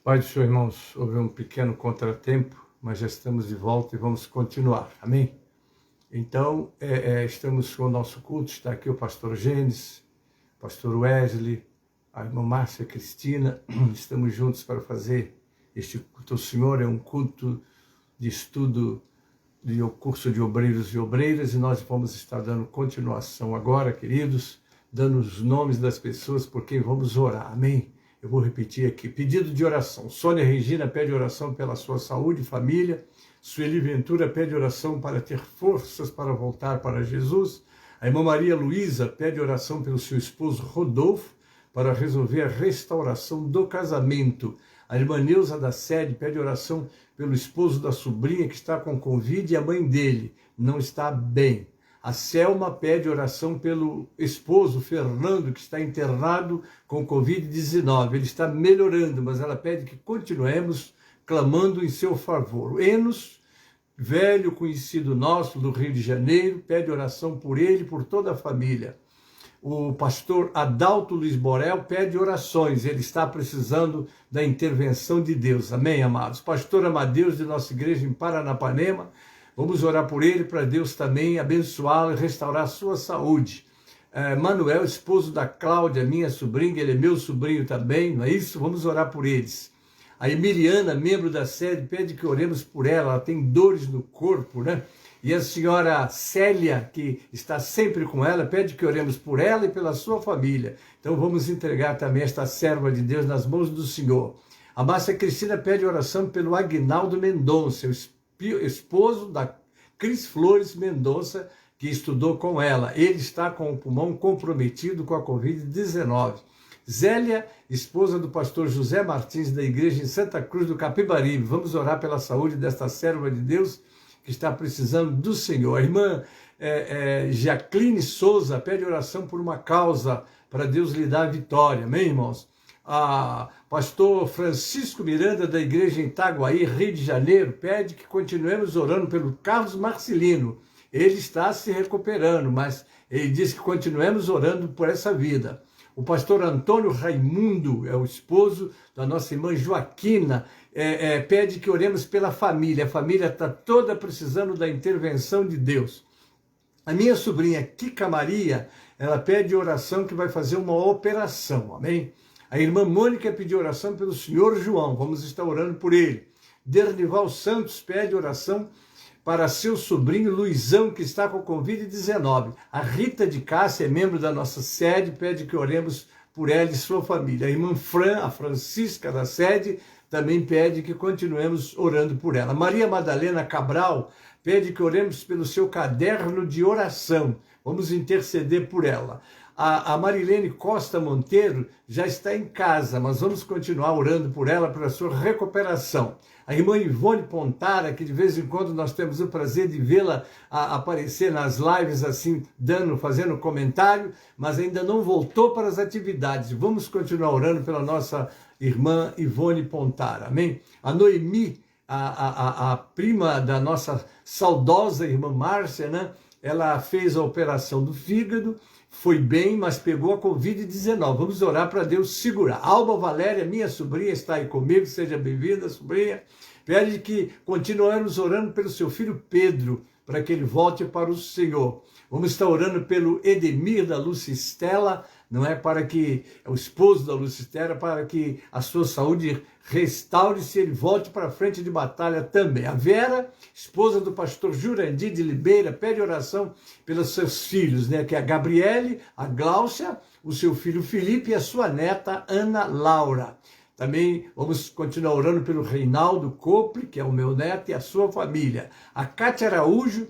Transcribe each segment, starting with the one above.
Pai do Senhor, irmãos, houve um pequeno contratempo, mas já estamos de volta e vamos continuar, amém? Então, estamos com o nosso culto, está aqui o pastor Gênesis, o pastor Wesley, a irmã Márcia Cristina, estamos juntos para fazer este culto ao Senhor, é um culto de estudo do curso de obreiros e obreiras, e nós vamos estar dando continuação agora, queridos, dando os nomes das pessoas por quem vamos orar, amém? Eu vou repetir aqui, pedido de oração. Sônia Regina pede oração pela sua saúde e família. Sueli Ventura pede oração para ter forças para voltar para Jesus. A irmã Maria Luísa pede oração pelo seu esposo Rodolfo para resolver a restauração do casamento. A irmã Neuza da Sede pede oração pelo esposo da sobrinha que está com Covid e a mãe dele não está bem. A Selma pede oração pelo esposo Fernando, que está internado com Covid-19. Ele está melhorando, mas ela pede que continuemos clamando em seu favor. Enos, velho conhecido nosso do Rio de Janeiro, pede oração por ele e por toda a família. O pastor Adalto Luiz Borel pede orações, ele está precisando da intervenção de Deus. Amém, amados? Pastor Amadeus, de nossa igreja em Paranapanema, vamos orar por ele, para Deus também abençoá-lo e restaurar a sua saúde. Manuel, esposo da Cláudia, minha sobrinha, ele é meu sobrinho também, não é isso? Vamos orar por eles. A Emiliana, membro da sede, pede que oremos por ela, ela tem dores no corpo, né? E a senhora Célia, que está sempre com ela, pede que oremos por ela e pela sua família. Então vamos entregar também esta serva de Deus nas mãos do Senhor. A Márcia Cristina pede oração pelo Aguinaldo Mendonça, esposo da Cris Flores Mendonça, que estudou com ela. Ele está com o pulmão comprometido com a Covid-19. Zélia, esposa do pastor José Martins, da igreja em Santa Cruz do Capibaribe. Vamos orar pela saúde desta serva de Deus que está precisando do Senhor. A irmã Jacqueline Souza pede oração por uma causa, para Deus lhe dar vitória. Amém, irmãos? A pastor Francisco Miranda, da igreja em Itaguaí, Rio de Janeiro, pede que continuemos orando pelo Carlos Marcelino. Ele está se recuperando, mas ele diz que continuemos orando por essa vida. O pastor Antônio Raimundo, é o esposo da nossa irmã Joaquina, pede que oremos pela família. A família está toda precisando da intervenção de Deus. A minha sobrinha Kika Maria, ela pede oração que vai fazer uma operação, amém? A irmã Mônica pediu oração pelo senhor João, vamos estar orando por ele. Dernival Santos pede oração para seu sobrinho Luizão, que está com Covid-19. A Rita de Cássia, membro da nossa sede, pede que oremos por ela e sua família. A irmã Fran, a Francisca da sede, também pede que continuemos orando por ela. Maria Madalena Cabral pede que oremos pelo seu caderno de oração. Vamos interceder por ela. A Marilene Costa Monteiro já está em casa, mas vamos continuar orando por ela, pela sua recuperação. A irmã Ivone Pontara, que de vez em quando nós temos o prazer de vê-la aparecer nas lives assim, fazendo comentário, mas ainda não voltou para as atividades. Vamos continuar orando pela nossa irmã Ivone Pontara, amém? A Noemi, a prima da nossa saudosa irmã Márcia, né? Ela fez a operação do fígado, foi bem, mas pegou a Covid-19. Vamos orar para Deus segurar. Alba Valéria, minha sobrinha, está aí comigo. Seja bem-vinda, sobrinha. Pede que continuemos orando pelo seu filho Pedro, para que ele volte para o Senhor. Vamos estar orando pelo Edemir da Lúcia Estela, não é? Para que, o esposo da Lúcia Estela, para que a sua saúde restaure-se e ele volte para a frente de batalha também. A Vera, esposa do pastor Jurandir de Libeira, pede oração pelos seus filhos, né? Que é a Gabriele, a Gláucia, o seu filho Felipe e a sua neta Ana Laura. Também vamos continuar orando pelo Reinaldo Copre, que é o meu neto, e a sua família. A Cátia Araújo,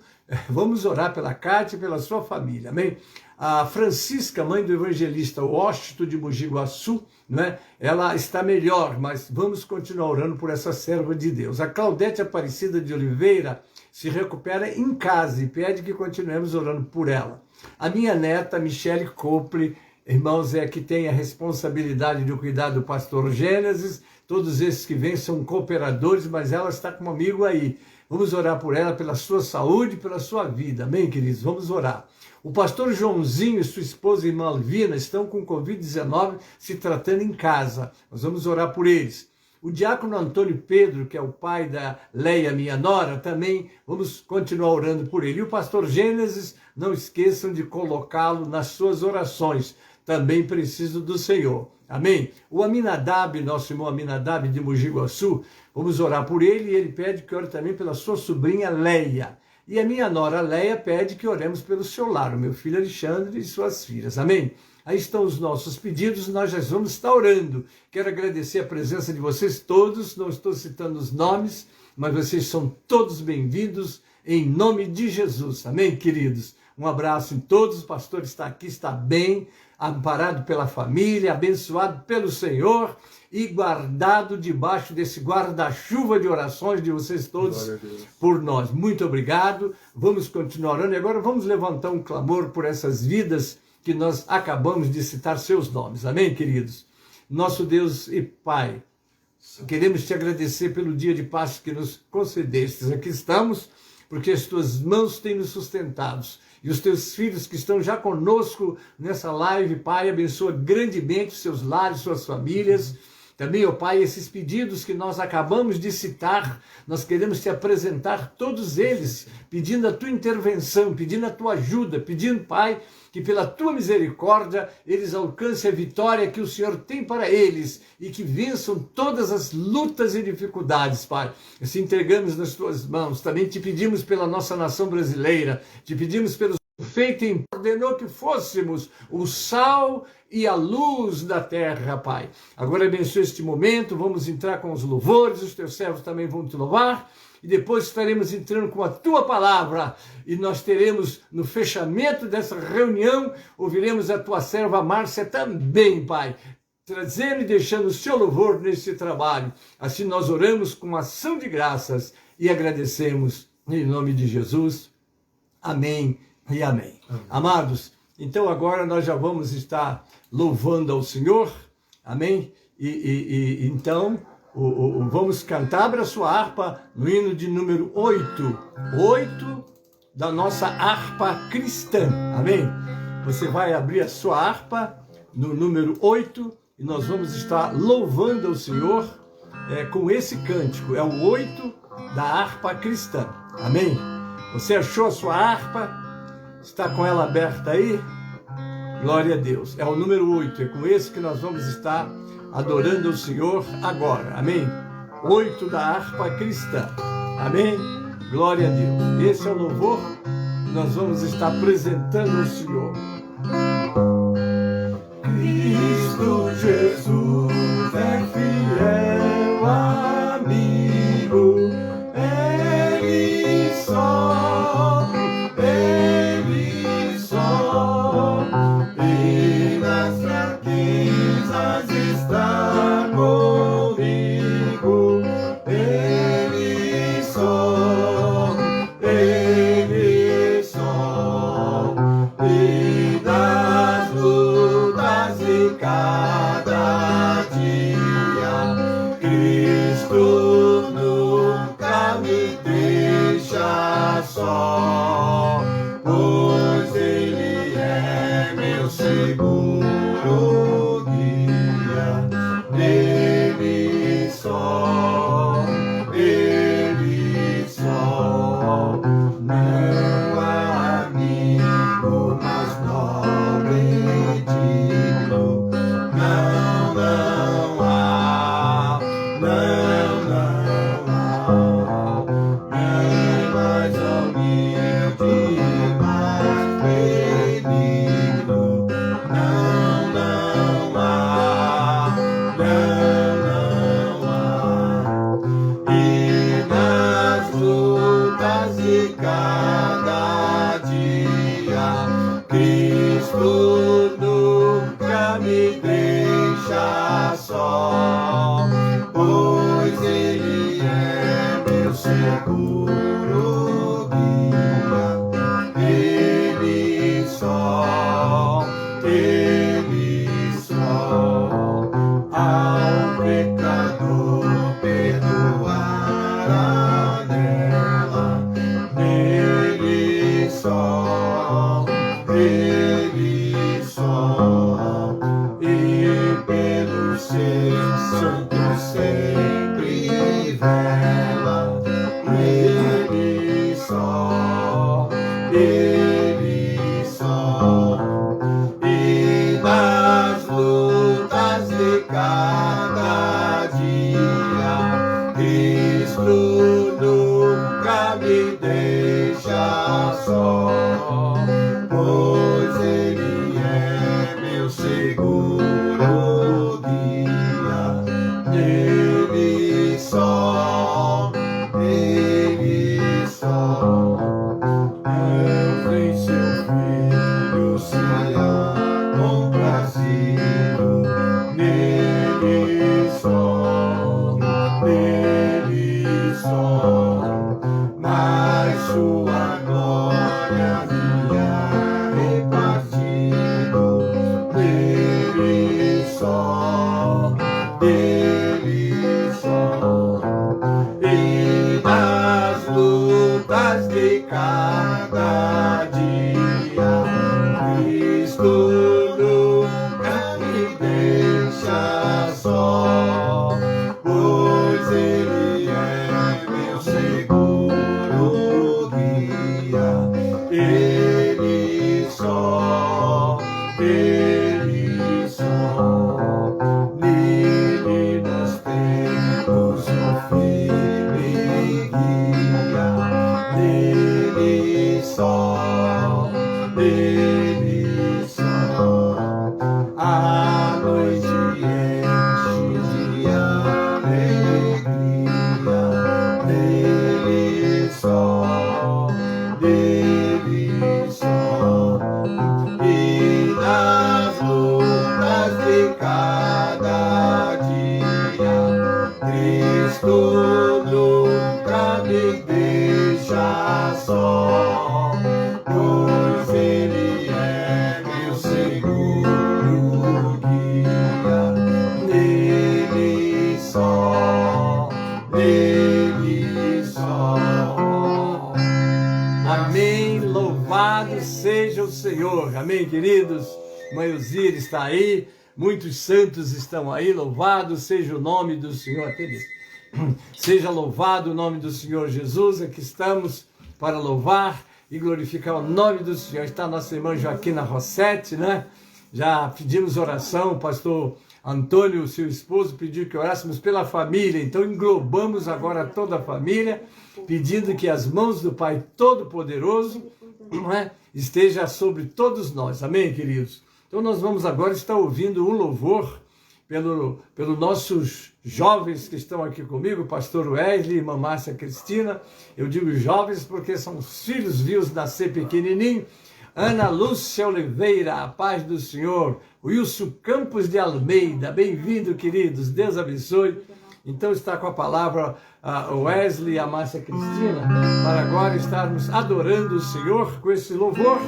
vamos orar pela Cátia e pela sua família, amém? A Francisca, mãe do evangelista Washington de Mogi Guaçu, né? Ela está melhor, mas vamos continuar orando por essa serva de Deus. A Claudete Aparecida de Oliveira se recupera em casa e pede que continuemos orando por ela. A minha neta, Michele Copre, irmãos, que tem a responsabilidade de cuidar do pastor Gênesis. Todos esses que vêm são cooperadores, mas ela está comigo aí. Vamos orar por ela, pela sua saúde, pela sua vida. Amém, queridos? Vamos orar. O pastor Joãozinho e sua esposa irmã Alvina estão com Covid-19 se tratando em casa. Nós vamos orar por eles. O diácono Antônio Pedro, que é o pai da Leia, minha nora, também vamos continuar orando por ele. E o pastor Gênesis, não esqueçam de colocá-lo nas suas orações. Também preciso do Senhor. Amém? O Aminadab, nosso irmão Aminadab de Mogi Guaçu, vamos orar por ele e ele pede que ore também pela sua sobrinha Leia. E a minha nora Leia pede que oremos pelo seu lar, o meu filho Alexandre e suas filhas. Amém? Aí estão os nossos pedidos, nós já vamos estar orando. Quero agradecer a presença de vocês todos, não estou citando os nomes, mas vocês são todos bem-vindos em nome de Jesus. Amém, queridos? Um abraço em todos, o pastor está aqui, está bem, amparado pela família, abençoado pelo Senhor e guardado debaixo desse guarda-chuva de orações de vocês todos por nós. Muito obrigado, vamos continuar orando e agora vamos levantar um clamor por essas vidas que nós acabamos de citar seus nomes. Amém, queridos? Nosso Deus e Pai, queremos te agradecer pelo dia de paz que nos concedestes. Aqui estamos, porque as tuas mãos têm nos sustentados. E os teus filhos que estão já conosco nessa live, Pai, abençoa grandemente seus lares, suas famílias. Também, ó Pai, esses pedidos que nós acabamos de citar, nós queremos te apresentar todos eles, pedindo a tua intervenção, pedindo a tua ajuda, pedindo, Pai, que pela tua misericórdia eles alcancem a vitória que o Senhor tem para eles e que vençam todas as lutas e dificuldades, Pai. Se entregamos nas tuas mãos, também te pedimos pela nossa nação brasileira, te pedimos pelo feito em ordenou que fôssemos o sal e a luz da terra, Pai. Agora abençoe este momento, vamos entrar com os louvores, os teus servos também vão te louvar, e depois estaremos entrando com a tua palavra, e nós teremos no fechamento dessa reunião, ouviremos a tua serva Márcia também, Pai, trazendo e deixando o seu louvor nesse trabalho. Assim nós oramos com ação de graças e agradecemos em nome de Jesus. Amém e amém. Amados, então agora nós já vamos estar louvando ao Senhor, amém? Então, vamos cantar, abra sua harpa no hino de número 8, 8 da nossa harpa cristã, amém? Você vai abrir a sua harpa no número 8 e nós vamos estar louvando ao Senhor com esse cântico, é o 8 da harpa cristã, amém? Você achou a sua harpa? Está com ela aberta aí? Glória a Deus. É o número 8. É com esse que nós vamos estar adorando o Senhor agora. Amém? 8 da harpa cristã. Amém? Glória a Deus. Esse é o louvor que nós vamos estar apresentando ao Senhor. Cristo Jesus é fiel amigo. Ele só, Ele só, e nas fraquezas está comigo. Ele só, e nas lutas de cada dia, Cristo nunca me deixa só, pois Ele é meu seguro guia. de cada dia. Cristo nunca me deixa só, pois Ele é meu seguro guia. Nele só, nele só, eu vi seu filho se comprazido. Nele só, nele só, mas sua glória havia repartido. Nele só, nele só, e nas lutas de cada dia, Cristo nunca me deixa só, pois Ele é meu seguro guia. Ele só, Ele só, nele nos tempos o fim me guia. Nele só, nele só, a noite enche de alegria. Nele só, nele só, e nas lutas de cada dia, Cristo nunca me deixa só, pois Ele é meu seguro guia. Nele só, nele só. Amém, louvado seja o Senhor. Amém, queridos. Mãe Uzira está aí, muitos santos estão aí, louvado seja o nome do Senhor. Até disse. Seja louvado o nome do Senhor Jesus. Aqui estamos para louvar e glorificar o nome do Senhor. Está nossa irmã Joaquina Rossetti, né? Já pedimos oração, o pastor Antônio, seu esposo, pediu que orássemos pela família. Então englobamos agora toda a família, pedindo que as mãos do Pai Todo-Poderoso, não é, esteja sobre todos nós. Amém, queridos? Então nós vamos agora estar ouvindo um louvor pelos nossos jovens que estão aqui comigo, pastor Wesley e irmã Márcia Cristina. Eu digo jovens porque são os filhos vivos nascer pequenininho. Ana Lúcia Oliveira, a paz do Senhor. Wilson Campos de Almeida, bem-vindo, queridos, Deus abençoe. Então está com a palavra o Wesley e a Márcia Cristina, para agora estarmos adorando o Senhor com esse louvor,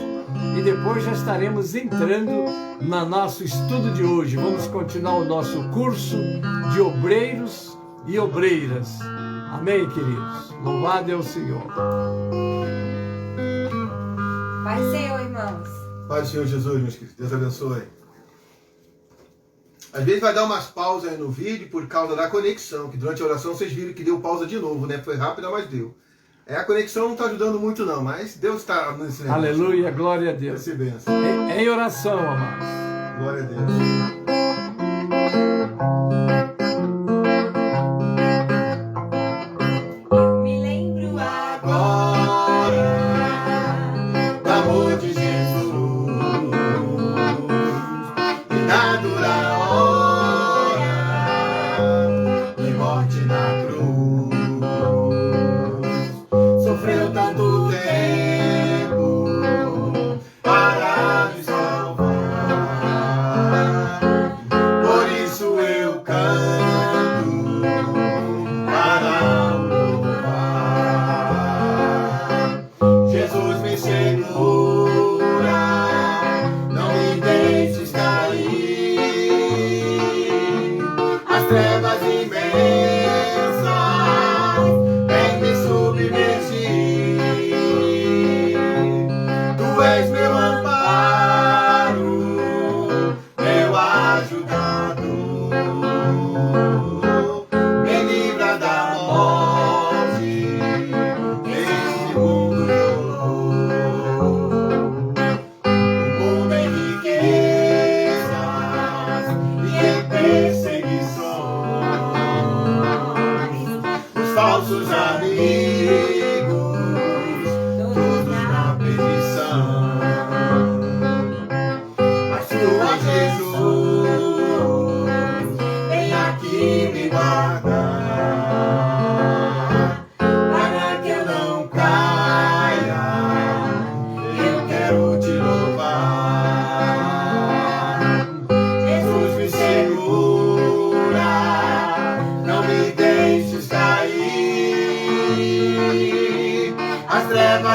e depois já estaremos entrando no nosso estudo de hoje. Vamos continuar o nosso curso de obreiros e obreiras. Amém, queridos? Louvado é o Senhor. Pai do Senhor, irmãos. Pai do Senhor Jesus, meus queridos, Deus abençoe. Às vezes vai dar umas pausas aí no vídeo por causa da conexão, que durante a oração vocês viram que deu pausa de novo, né? Foi rápida, mas deu. A conexão não está ajudando muito não, mas Deus está nesse negócio. Aleluia, glória a Deus. Em oração, amados. Glória a Deus.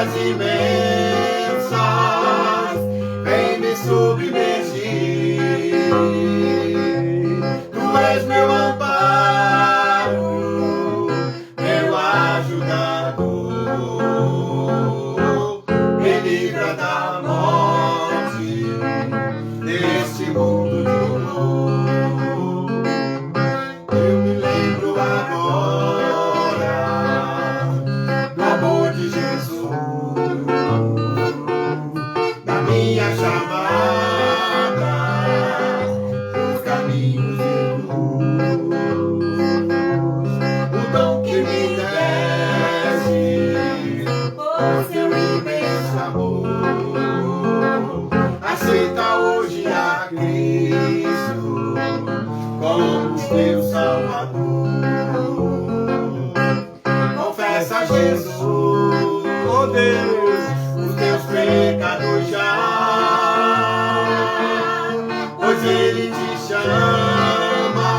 águas imensas vem me submergir. Tu és meu amparo, meu ajudador, me livra da morte deste mundo de horror. Eu me lembro agora do amor de Jesus, da minha chamada dos caminhos de luz, o dom que me deste por seu imenso amor. Aceita hoje a Cristo como teu Salvador. Confessa a Jesus, oh Deus, os teus pecados já, pois Ele te chama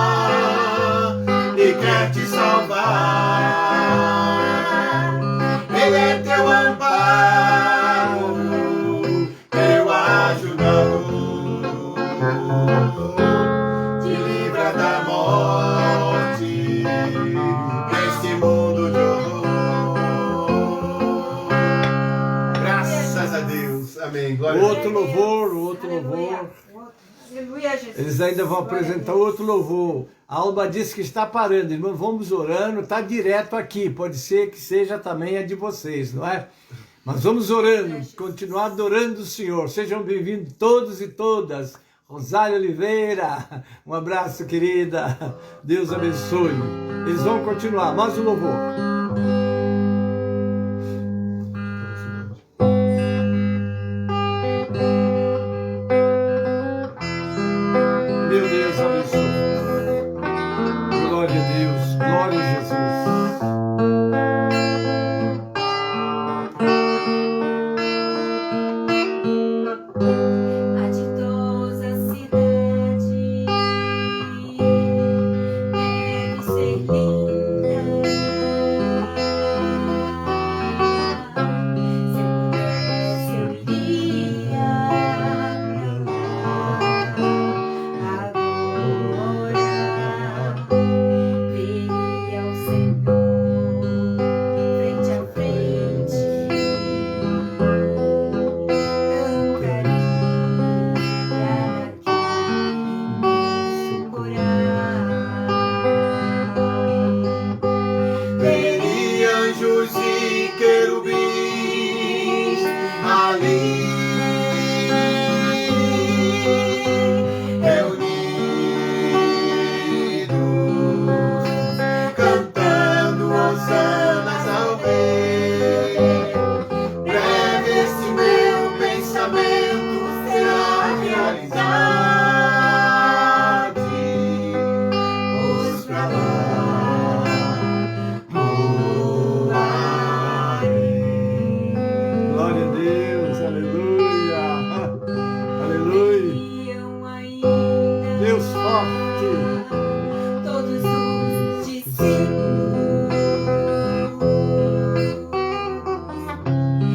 e quer te salvar. Ele é teu amparo, teu ajudador, te livra da morte deste mundo de horror. Graças a Deus. Amém. Glória a Deus. Outro louvor, outro louvor. Aleluia, Jesus. Eles ainda vão apresentar outro louvor. A Alba disse que está parando, irmão. Vamos orando, está direto aqui. Pode ser que seja também a de vocês, não é? Mas vamos orando, continuar adorando o Senhor. Sejam bem-vindos todos e todas. Rosália Oliveira, um abraço, querida. Deus abençoe. Eles vão continuar, mais um louvor. Meu Deus abençoe. Glória a Deus, glória a Jesus. A ditosa cidade deve ser linda. Se eu pudesse, eu iria pra lá agora. Veria o Senhor frente a frente. Veria anjos e querubins ali reunidos, cantando hosanas ao Rei. Breve esse meu pensamento será realidade. Os pra lá voarei. Glória a Deus, aleluia. Aleluia. Iam ainda Deus forte. todos os discípulos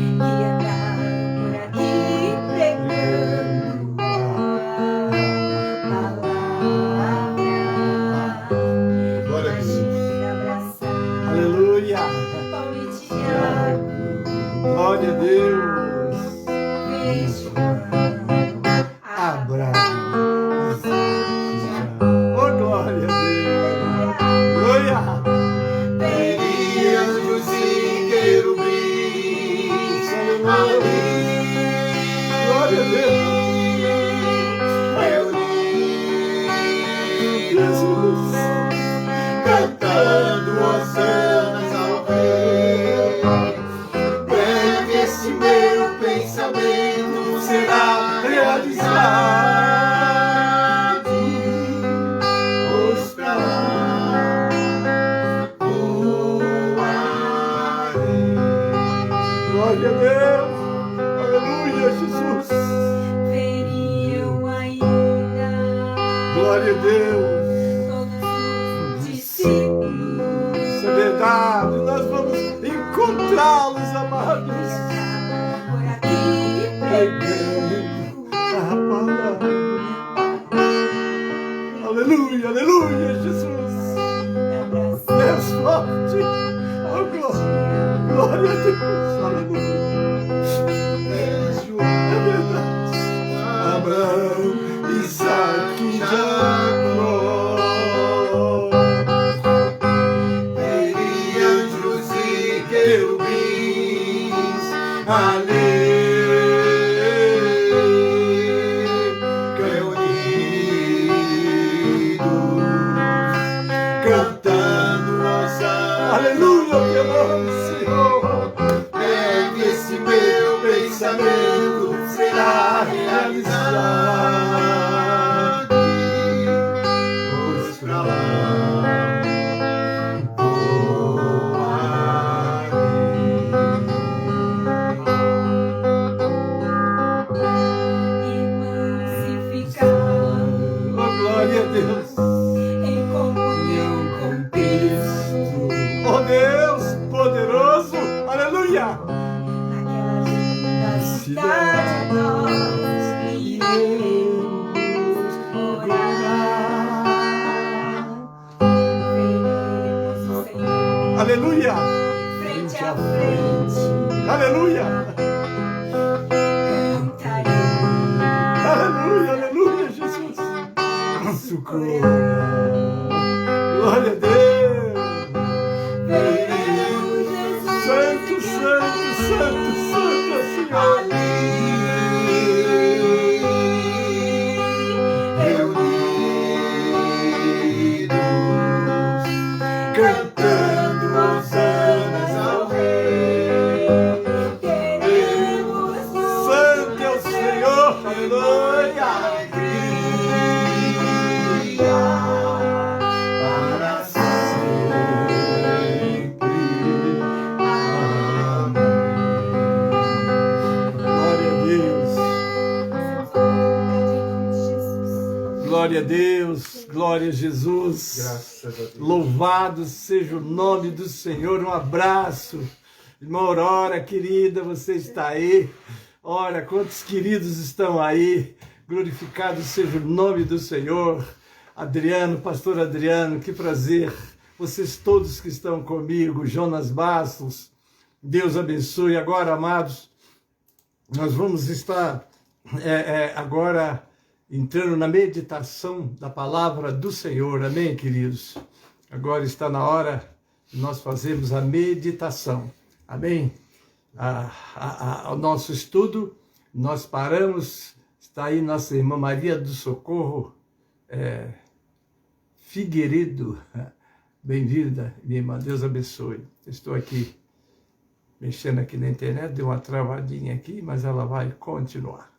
que andaram por aqui pregando a palavra. Glória a Deus. Abraçar Aleluia. Paulo e Tiago, Glória a Deus. beijo. Abraço. Oh, glória a Deus. Aleluia. Veria anjos e querubins ali Glória a Deus. reunidos, cantando hosanas ao Rei. Breve esse meu pensamento será realizado. Os pra lá voarei. Glória a Deus. Aleluia, Jesus. Veriam ainda Glória a Deus. todos os discípulos Jesus. me abraçar. Deus forte. Oh, glória. Glória a Deus. Aleluia. Beijo. É verdade. Abraão, Isaac e Jacó. E anjos e querubins ali reunidos, cantando hosana. Aleluia, teu nome, Senhor. Esse meu pensamento será realidade. Pois pra lá Irmãos, se ficar Oh, glória a Deus. em comunhão com Cristo, Oh, Deus poderoso. Aleluia. naquela linda cidade nós iremos morar. Veremos o Senhor Aleluia. frente a frente, Aleluia. cantaremos Aleluia, aleluia, Jesus. Socorro. Glória a Deus. veremos Jesus Santo, santo, santo, santo, Senhor. reunidos, cantando hosanas ao Rei. Teremos Santo é o Senhor. Aleluia. Para sempre. Glória a Deus. Glória a Deus. Glória a Jesus. Graças a Deus. Louvado seja o nome do Senhor. Um abraço. Irmã Aurora, querida, você está aí. Ora, quantos queridos estão aí. Glorificado seja o nome do Senhor. Adriano, pastor Adriano, que prazer. Vocês todos que estão comigo, Jonas Bastos, Deus abençoe. Agora, amados, nós vamos estar agora entrando na meditação da palavra do Senhor. Amém, queridos? Agora está na hora de nós fazermos a meditação. Amém? O nosso estudo, nós paramos, está aí nossa irmã Maria do Socorro Figueiredo. Bem-vinda, minha irmã, Deus abençoe. Estou aqui, mexendo aqui na internet, deu uma travadinha aqui, mas ela vai continuar.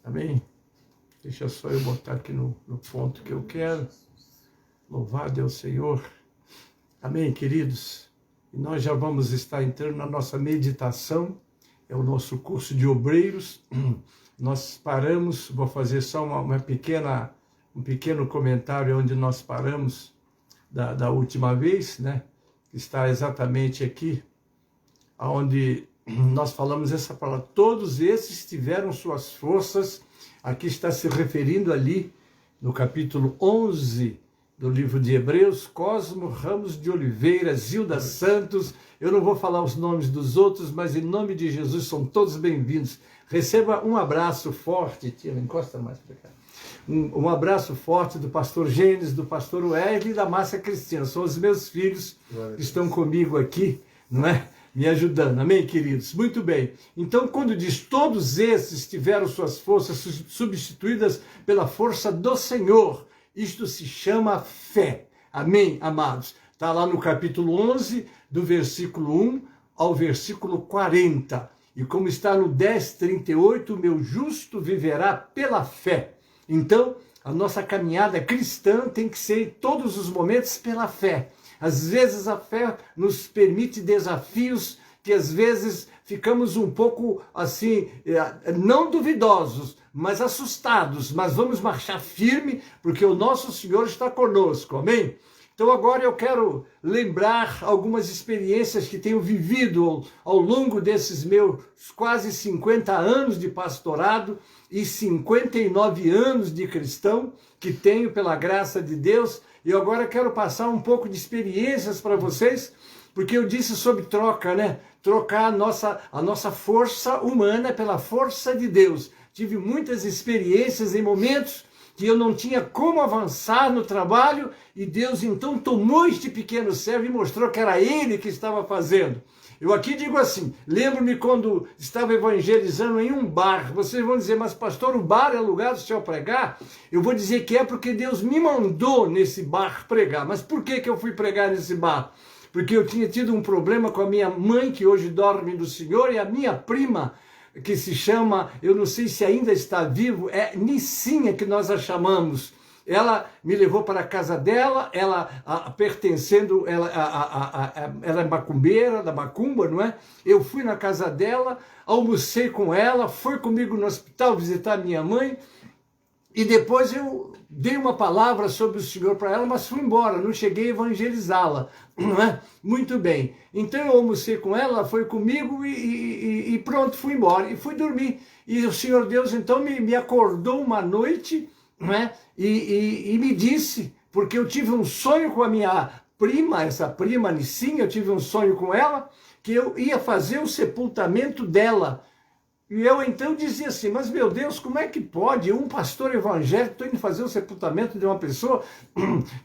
Amém? Deixa só eu botar aqui no ponto que eu quero. Louvado é o Senhor. Amém, queridos? E nós já vamos estar entrando na nossa meditação, é o nosso curso de obreiros. Nós paramos, vou fazer só um pequeno comentário onde nós paramos da última vez, né? Que está exatamente aqui, onde nós falamos essa palavra. Todos esses tiveram suas forças, aqui está se referindo ali, no capítulo 11 do livro de Hebreus, Cosmo Ramos de Oliveira, Zilda Santos, eu não vou falar os nomes dos outros, mas em nome de Jesus são todos bem-vindos. Receba um abraço forte, tia, encosta mais para cá. Um abraço forte do pastor Gênesis, do pastor Wesley e da Márcia Cristina. São os meus filhos que estão comigo aqui, não é? Me ajudando. Amém, queridos? Muito bem. Então, quando diz todos esses tiveram suas forças substituídas pela força do Senhor, isto se chama fé. Amém, amados? Está lá no capítulo 11, do versículo 1 ao versículo 40. E como está no 10:38, meu justo viverá pela fé. Então, a nossa caminhada cristã tem que ser em todos os momentos pela fé. Às vezes a fé nos permite desafios que às vezes ficamos um pouco assim, não duvidosos, mas assustados. Mas vamos marchar firme, porque o nosso Senhor está conosco, amém? Então agora eu quero lembrar algumas experiências que tenho vivido ao longo desses meus quase 50 anos de pastorado e 59 anos de cristão que tenho pela graça de Deus. E agora quero passar um pouco de experiências para vocês, porque eu disse sobre troca, né? Trocar a nossa força humana pela força de Deus. Tive muitas experiências em momentos que eu não tinha como avançar no trabalho, e Deus então tomou este pequeno servo e mostrou que era Ele que estava fazendo. Eu aqui digo assim, lembro-me quando estava evangelizando em um bar. Vocês vão dizer, mas pastor, o bar é lugar do senhor pregar? Eu vou dizer que é porque Deus me mandou nesse bar pregar. Mas por que eu fui pregar nesse bar? Porque eu tinha tido um problema com a minha mãe, que hoje dorme do Senhor, e a minha prima, que se chama, eu não sei se ainda está vivo, é Nicinha que nós a chamamos. Ela me levou para a casa dela, ela ela é macumbeira, da macumba, não é? Eu fui na casa dela, almocei com ela, foi comigo no hospital visitar minha mãe, e depois eu dei uma palavra sobre o Senhor para ela, mas fui embora, não cheguei a evangelizá-la, não é? Muito bem. Então eu almocei com ela, ela foi comigo e pronto, fui embora e fui dormir. E o Senhor Deus então me acordou uma noite, não é? E me disse, porque eu tive um sonho com a minha prima, essa prima Nicinha, eu tive um sonho com ela, que eu ia fazer o sepultamento dela. E eu então dizia assim, mas meu Deus, como é que pode um pastor evangélico estou indo fazer o sepultamento de uma pessoa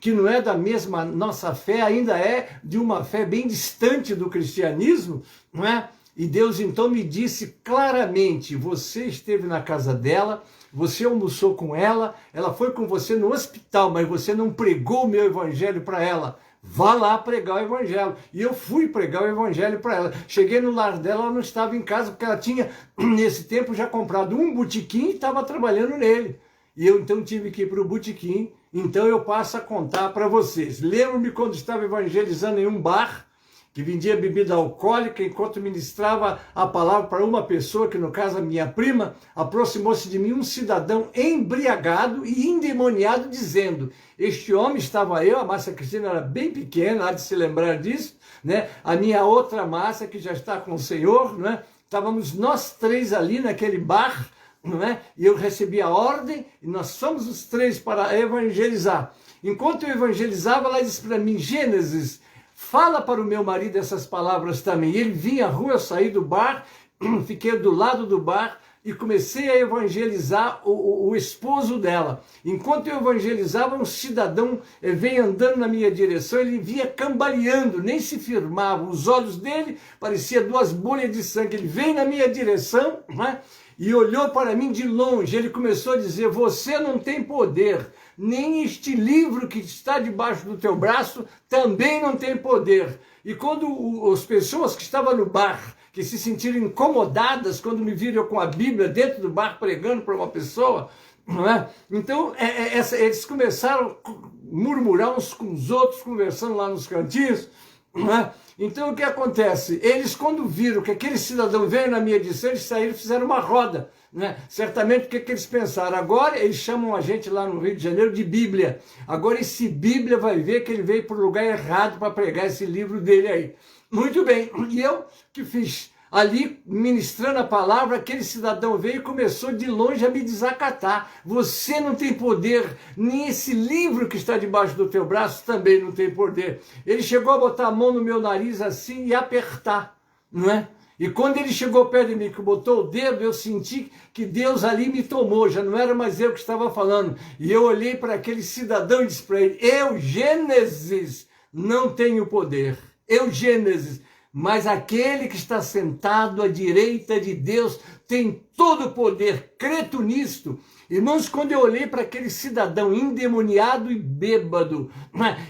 que não é da mesma nossa fé, ainda é de uma fé bem distante do cristianismo, não é? E Deus então me disse claramente, você esteve na casa dela, você almoçou com ela, ela foi com você no hospital, mas você não pregou o meu evangelho para ela. Vá lá pregar o evangelho. E eu fui pregar o evangelho para ela. Cheguei no lar dela, ela não estava em casa, porque ela tinha, nesse tempo, já comprado um botequim e estava trabalhando nele. E eu então tive que ir para o botequim. Então eu passo a contar para vocês. Lembro-me quando estava evangelizando em um bar, que vendia bebida alcoólica, enquanto ministrava a palavra para uma pessoa, que no caso a minha prima, aproximou-se de mim um cidadão embriagado e endemoniado, dizendo, este homem estava eu, a Márcia Cristina era bem pequena, há de se lembrar disso, né? A minha outra Márcia, que já está com o Senhor, né? Estávamos nós três ali naquele bar, não é? E eu recebi a ordem, e nós fomos os três para evangelizar. Enquanto eu evangelizava, ela disse para mim, Gênesis, fala para o meu marido essas palavras também. E ele vinha à rua, eu saí do bar, fiquei do lado do bar e comecei a evangelizar o esposo dela. Enquanto eu evangelizava, um cidadão veio andando na minha direção, ele vinha cambaleando, nem se firmava, os olhos dele pareciam duas bolhas de sangue. Ele veio na minha direção, né, e olhou para mim de longe. Ele começou a dizer, você não tem poder, nem este livro que está debaixo do teu braço também não tem poder. E quando as pessoas que estavam no bar, que se sentiram incomodadas quando me viram com a Bíblia dentro do bar pregando para uma pessoa, não é? Então eles começaram a murmurar uns com os outros, conversando lá nos cantinhos, não é? Então o que acontece? Eles, quando viram que aquele cidadão veio na minha direção, eles saíram e fizeram uma roda, né? Certamente o que eles pensaram? Agora eles chamam a gente lá no Rio de Janeiro de Bíblia. Agora esse Bíblia vai ver que ele veio para o lugar errado para pregar esse livro dele aí. Muito bem, e eu que fiz? Ali, ministrando a palavra, aquele cidadão veio e começou de longe a me desacatar. Você não tem poder, nem esse livro que está debaixo do teu braço também não tem poder. Ele chegou a botar a mão no meu nariz assim e apertar, não é? E quando ele chegou perto de mim, que botou o dedo, eu senti que Deus ali me tomou, já não era mais eu que estava falando. E eu olhei para aquele cidadão e disse para ele, eu, Gênesis, não tenho poder. Eu, Gênesis, mas aquele que está sentado à direita de Deus tem todo o poder. Credo nisto. Irmãos, quando eu olhei para aquele cidadão endemoniado e bêbado,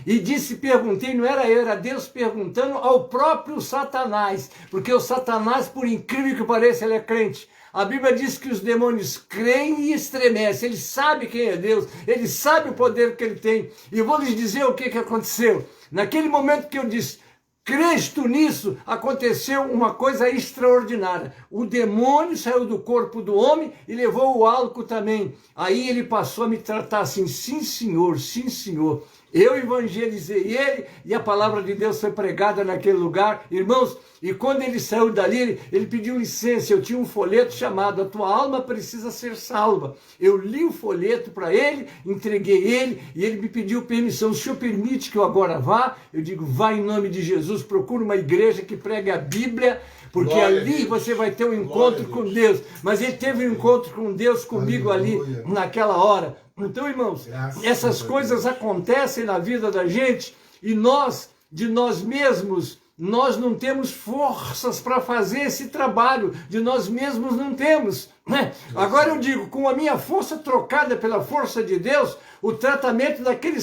e perguntei, não era eu, era Deus perguntando ao próprio Satanás, porque o Satanás, por incrível que pareça, ele é crente. A Bíblia diz que os demônios creem e estremecem, ele sabe quem é Deus, ele sabe o poder que ele tem. E eu vou lhes dizer o que aconteceu. Naquele momento que eu disse, crês tu nisso? Aconteceu uma coisa extraordinária. O demônio saiu do corpo do homem e levou o álcool também. Aí ele passou a me tratar assim, sim senhor, sim senhor. Eu evangelizei ele e a palavra de Deus foi pregada naquele lugar, irmãos. E quando ele saiu dali, ele pediu licença. Eu tinha um folheto chamado "A Tua Alma Precisa Ser Salva". Eu li o folheto para ele, entreguei ele e ele me pediu permissão. O senhor permite que eu agora vá? Eu digo, vá em nome de Jesus, procura uma igreja que pregue a Bíblia, porque Glória ali a Deus. você vai ter um Glória encontro a com Deus. Deus. Mas ele teve um encontro com Deus comigo Aleluia. ali naquela hora. Então, irmãos, Graças essas a coisas Deus. acontecem na vida da gente e nós, de nós mesmos, nós não temos forças para fazer esse trabalho, de nós mesmos não temos, né? Agora eu digo, com a minha força trocada pela força de Deus, o tratamento daquele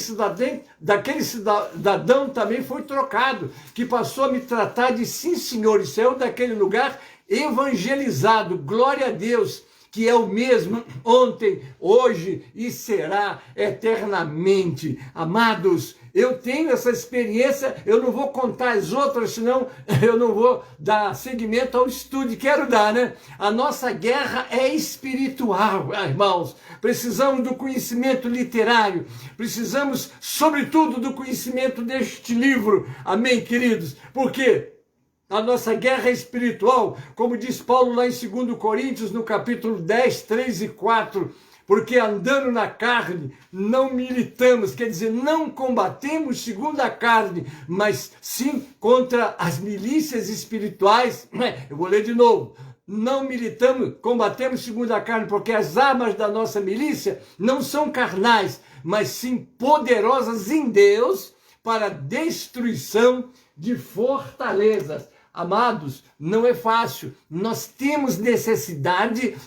cidadão também foi trocado, que passou a me tratar de sim, senhor, e saiu daquele lugar evangelizado. Glória a Deus, que é o mesmo ontem, hoje e será eternamente. Amados, eu tenho essa experiência, eu não vou contar as outras, senão eu não vou dar seguimento ao estudo. Quero dar, né? A nossa guerra é espiritual, irmãos. Precisamos do conhecimento literário, precisamos, sobretudo, do conhecimento deste livro. Amém, queridos? Por quê? A nossa guerra é espiritual, como diz Paulo lá em 2 Coríntios, no capítulo 10, 3 e 4, porque andando na carne, não militamos, quer dizer, não combatemos segundo a carne, mas sim contra as milícias espirituais. Eu vou ler de novo. Não militamos, combatemos segundo a carne, porque as armas da nossa milícia não são carnais, mas sim poderosas em Deus para a destruição de fortalezas. Amados, não é fácil. Nós temos necessidade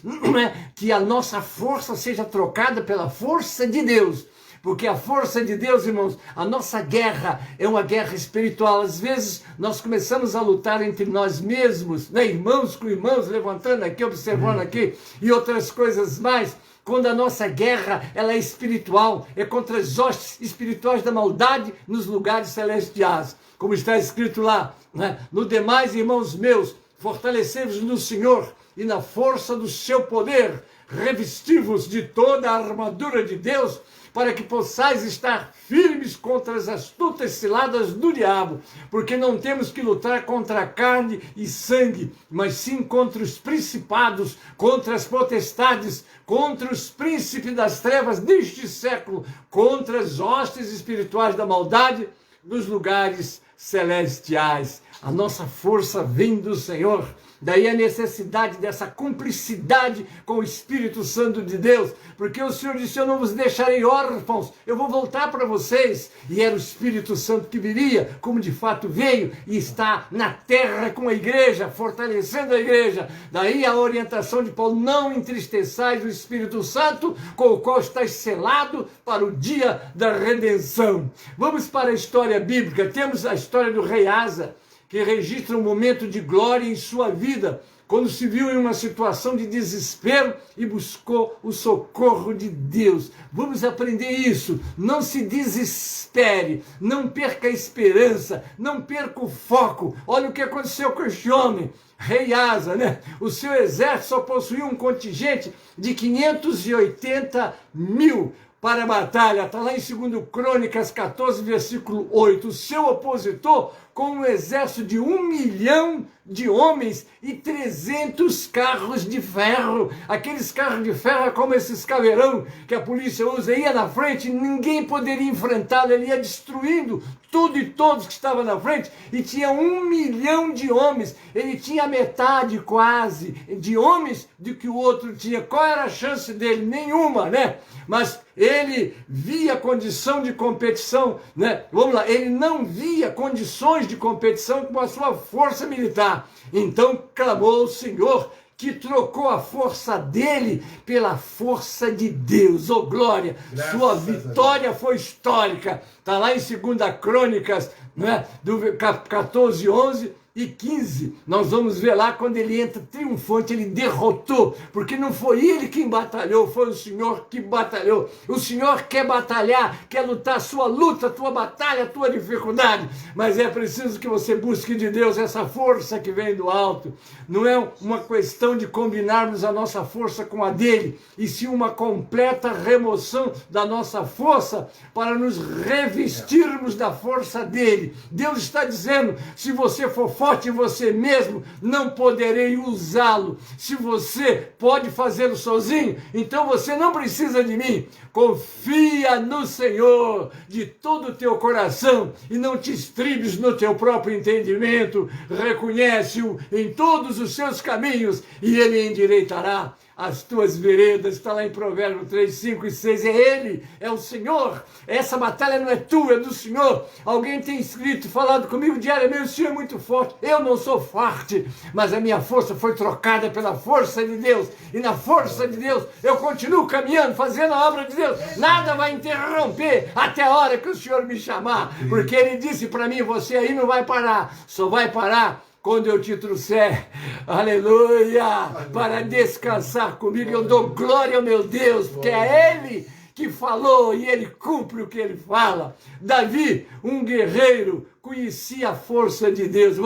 que a nossa força seja trocada pela força de Deus. Porque a força de Deus, irmãos, a nossa guerra é uma guerra espiritual. Às vezes nós começamos a lutar entre nós mesmos, né? Irmãos com irmãos, levantando aqui, observando aqui e outras coisas mais. Quando a nossa guerra ela é espiritual, é contra as hostes espirituais da maldade nos lugares celestiais. Como está escrito lá, né? No demais, irmãos meus, fortalecei-vos no Senhor e na força do seu poder, revesti-vos de toda a armadura de Deus, para que possais estar firmes contra as astutas ciladas do diabo, porque não temos que lutar contra a carne e sangue, mas sim contra os principados, contra as potestades, contra os príncipes das trevas deste século, contra as hostes espirituais da maldade nos lugares celestiais. A nossa força vem do Senhor. Daí a necessidade dessa cumplicidade com o Espírito Santo de Deus, porque o Senhor disse, eu não vos deixarei órfãos, eu vou voltar para vocês. E era o Espírito Santo que viria, como de fato veio, e está na terra com a igreja, fortalecendo a igreja. Daí a orientação de Paulo, não entristeçais o Espírito Santo, com o qual estáis selado para o dia da redenção. Vamos para a história bíblica. Temos a história do rei Asa, que registra um momento de glória em sua vida, quando se viu em uma situação de desespero e buscou o socorro de Deus. Vamos aprender isso. Não se desespere, não perca a esperança, não perca o foco. Olha o que aconteceu com este homem, rei Asa, né? O seu exército só possuía um contingente de 580 mil para a batalha. Está lá em 2 Crônicas 14, versículo 8. O seu opositor com um exército de 1 milhão de homens e 300 carros de ferro. Aqueles carros de ferro é como esses caveirão que a polícia usa, ia na frente, ninguém poderia enfrentá-lo, ele ia destruindo tudo e todos que estavam na frente, e tinha 1 milhão de homens, ele tinha metade quase de homens do que o outro tinha. Qual era a chance dele? Nenhuma, né? Mas ele via condição de competição, né? Vamos lá, ele não via condições de competição com a sua força militar. Então clamou ao Senhor, que trocou a força dele pela força de Deus. Oh, glória! Graças Sua vitória foi histórica. Está lá em 2 Crônicas, né, do 14, 11 15, nós vamos ver lá quando ele entra triunfante, ele derrotou, porque não foi ele quem batalhou, foi o Senhor que batalhou. O Senhor quer batalhar, quer lutar a sua luta, a tua batalha, a tua dificuldade, mas é preciso que você busque de Deus essa força que vem do alto. Não é uma questão de combinarmos a nossa força com a dele, e sim uma completa remoção da nossa força para nos revestirmos da força dele. Deus está dizendo, se você for forte em você mesmo, não poderei usá-lo. Se você pode fazê-lo sozinho, então você não precisa de mim. Confia no Senhor de todo o teu coração e não te estribes no teu próprio entendimento. Reconhece-o em todos os seus caminhos e ele endireitará as tuas veredas. Está lá em Provérbios 3, 5 e 6. É ele, é o Senhor. Essa batalha não é tua, é do Senhor. Alguém tem escrito, falado comigo diariamente, o Senhor é muito forte. Eu não sou forte, mas a minha força foi trocada pela força de Deus. E na força de Deus eu continuo caminhando, fazendo a obra de Deus. Nada vai interromper até a hora que o Senhor me chamar. Porque ele disse para mim, você aí não vai parar, só vai parar quando eu te trouxer, aleluia, para descansar comigo. Eu dou glória ao meu Deus, porque é ele que falou e ele cumpre o que ele fala. Davi, um guerreiro, conhecia a força de Deus.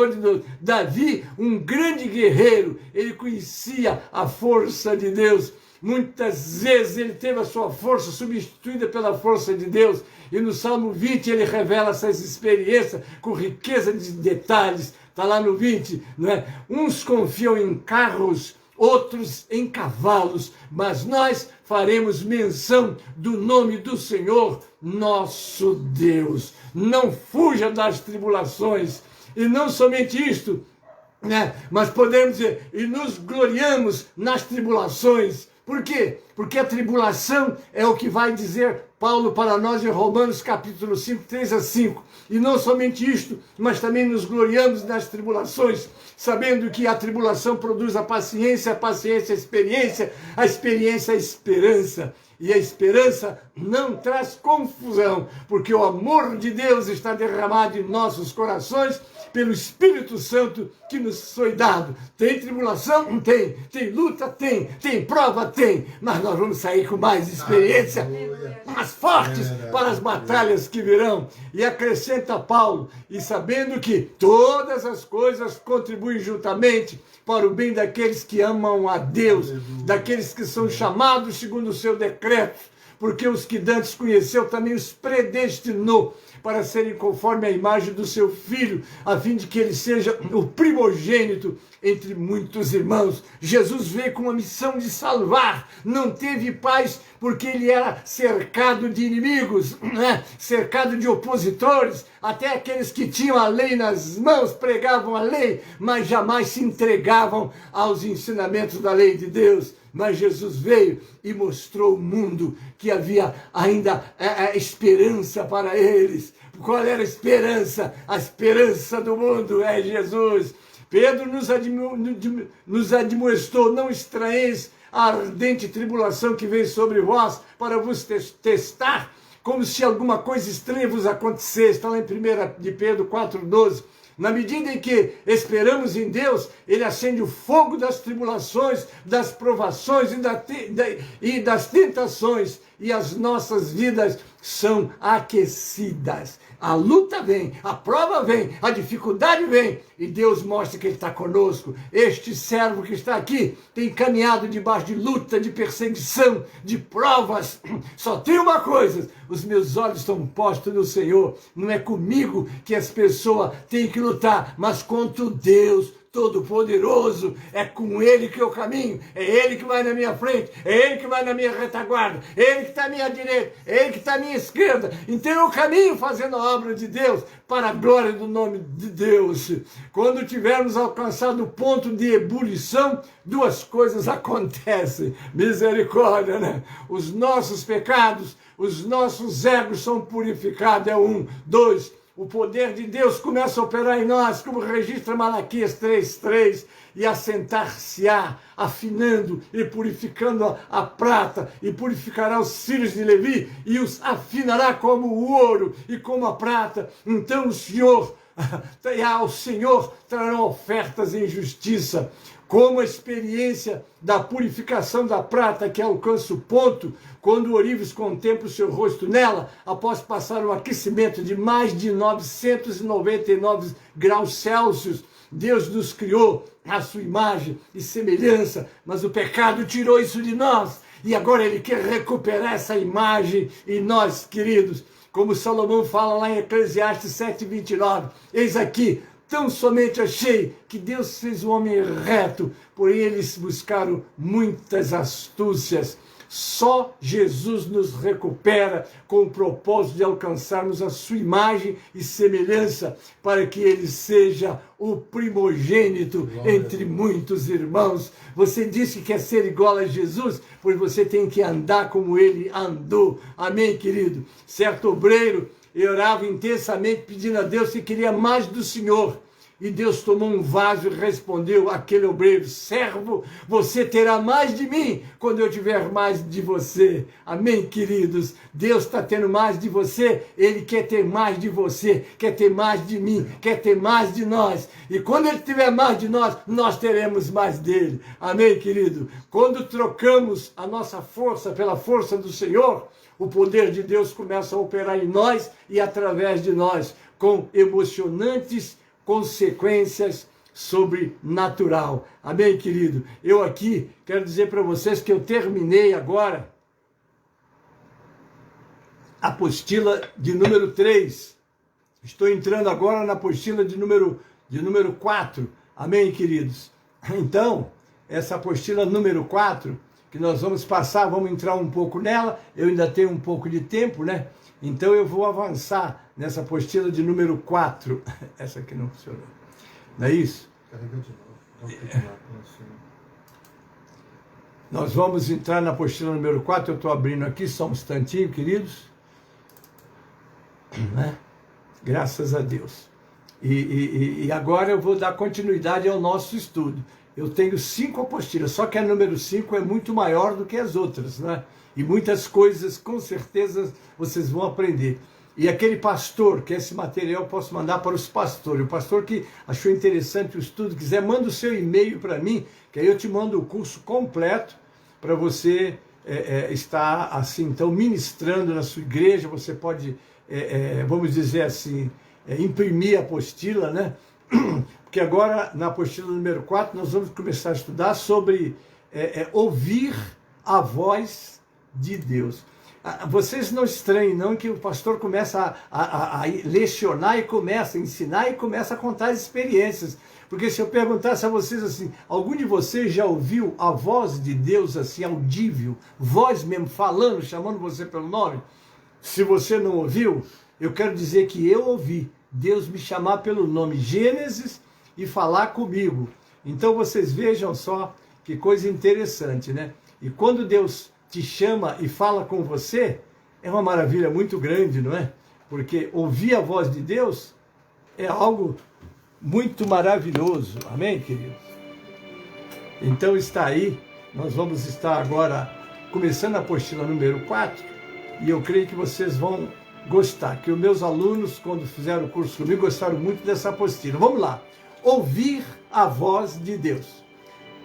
Davi, um grande guerreiro, ele conhecia a força de Deus. Muitas vezes ele teve a sua força substituída pela força de Deus. E no Salmo 20 ele revela essas experiências com riqueza de detalhes. Está lá no 20, não é? Uns confiam em carros, outros em cavalos, mas nós faremos menção do nome do Senhor, nosso Deus. Não fuja das tribulações. E não somente isto, né? Mas podemos dizer, e nos gloriamos nas tribulações. Por quê? Porque a tribulação é o que vai dizer Paulo para nós em Romanos capítulo 5, 3 a 5. E não somente isto, mas também nos gloriamos nas tribulações, sabendo que a tribulação produz a paciência a experiência, a experiência a esperança. E a esperança não traz confusão, porque o amor de Deus está derramado em nossos corações pelo Espírito Santo que nos foi dado. Tem tribulação? Tem. Tem luta? Tem. Tem prova? Tem. Mas nós vamos sair com mais experiência, mais fortes para as batalhas que virão. E acrescenta Paulo, e sabendo que todas as coisas contribuem juntamente para o bem daqueles que amam a Deus, daqueles que são chamados segundo o seu decreto, porque os que dantes conheceu também os predestinou para serem conforme a imagem do seu Filho, a fim de que ele seja o primogênito entre muitos irmãos. Jesus veio com a missão de salvar, não teve paz porque ele era cercado de inimigos, né? Cercado de opositores, até aqueles que tinham a lei nas mãos pregavam a lei, mas jamais se entregavam aos ensinamentos da lei de Deus. Mas Jesus veio e mostrou ao mundo que havia ainda esperança para eles. Qual era a esperança? A esperança do mundo é Jesus. Pedro nos admoestou, não estranheis a ardente tribulação que vem sobre vós para vos testar, como se alguma coisa estranha vos acontecesse. Está lá em 1 de Pedro 4,12. Na medida em que esperamos em Deus, ele acende o fogo das tribulações, das provações e das tentações, e as nossas vidas são aquecidas. A luta vem, a prova vem, a dificuldade vem, e Deus mostra que ele está conosco. Este servo que está aqui tem caminhado debaixo de luta, de perseguição, de provas. Só tem uma coisa: os meus olhos estão postos no Senhor. Não é comigo que as pessoas têm que lutar, mas contra o Deus Todo-Poderoso. É com ele que eu caminho, é ele que vai na minha frente, é ele que vai na minha retaguarda, é ele que está à minha direita, é ele que está à minha esquerda. Então eu caminho fazendo a obra de Deus para a glória do nome de Deus. Quando tivermos alcançado o ponto de ebulição, duas coisas acontecem. Misericórdia, né? Os nossos pecados, os nossos egos são purificados, é 1. 2, o poder de Deus começa a operar em nós, como registra Malaquias 3:3, e assentar-se-á, afinando e purificando a prata, e purificará os filhos de Levi, e os afinará como o ouro e como a prata. Então o Senhor E ao Senhor trarão ofertas em justiça, como a experiência da purificação da prata que alcança o ponto, quando o ourives contempla o seu rosto nela, após passar um aquecimento de mais de 999 graus Celsius. Deus nos criou à sua imagem e semelhança, mas o pecado tirou isso de nós, e agora Ele quer recuperar essa imagem em nós, queridos. Como Salomão fala lá em Eclesiastes 7:29, eis aqui, tão somente achei que Deus fez o homem reto, porém eles buscaram muitas astúcias. Só Jesus nos recupera com o propósito de alcançarmos a sua imagem e semelhança, para que ele seja o primogênito entre muitos irmãos. Você disse que quer ser igual a Jesus, pois você tem que andar como ele andou. Amém, querido? Certo obreiro orava intensamente pedindo a Deus que queria mais do Senhor. E Deus tomou um vaso e respondeu àquele obreiro: servo, você terá mais de mim quando eu tiver mais de você. Amém, queridos? Deus está tendo mais de você, Ele quer ter mais de você, quer ter mais de mim, quer ter mais de nós. E quando Ele tiver mais de nós, nós teremos mais dele. Amém, querido? Quando trocamos a nossa força pela força do Senhor, o poder de Deus começa a operar em nós e através de nós, com emocionantes consequências sobrenatural. Amém, querido? Eu aqui quero dizer para vocês que eu terminei agora a apostila de número 3. Estou entrando agora na apostila de número 4. Amém, queridos? Então, essa apostila número 4, que nós vamos passar, vamos entrar um pouco nela. Eu ainda tenho um pouco de tempo, né? Então eu vou avançar nessa apostila de número 4. Essa aqui não funcionou. Não é isso? Carrega de novo. Nós vamos entrar na apostila número 4. Eu estou abrindo aqui só um instantinho, queridos. Né? Graças a Deus. E agora eu vou dar continuidade ao nosso estudo. Eu tenho 5 apostilas, só que a número 5 é muito maior do que as outras, né? E muitas coisas, com certeza, vocês vão aprender. E aquele pastor, que esse material eu posso mandar para os pastores. O pastor que achou interessante o estudo, quiser, manda o seu e-mail para mim, que aí eu te mando o curso completo para você estar, assim, então, ministrando na sua igreja. Você pode, vamos dizer assim, imprimir a apostila, né? Porque agora, na apostila número 4, nós vamos começar a estudar sobre ouvir a voz de Deus. Vocês não estranhem, não, que o pastor começa a lecionar e começa a ensinar e começa a contar as experiências. Porque se eu perguntasse a vocês assim, algum de vocês já ouviu a voz de Deus assim, audível, voz mesmo, falando, chamando você pelo nome? Se você não ouviu, eu quero dizer que eu ouvi Deus me chamar pelo nome Gênesis e falar comigo. Então vocês vejam só que coisa interessante, né? E quando Deus te chama e fala com você, é uma maravilha muito grande, não é? Porque ouvir a voz de Deus é algo muito maravilhoso. Amém, queridos? Então está aí, nós vamos estar agora começando a apostila número 4, e eu creio que vocês vão gostar, que os meus alunos, quando fizeram o curso comigo, gostaram muito dessa apostila. Vamos lá. Ouvir a voz de Deus.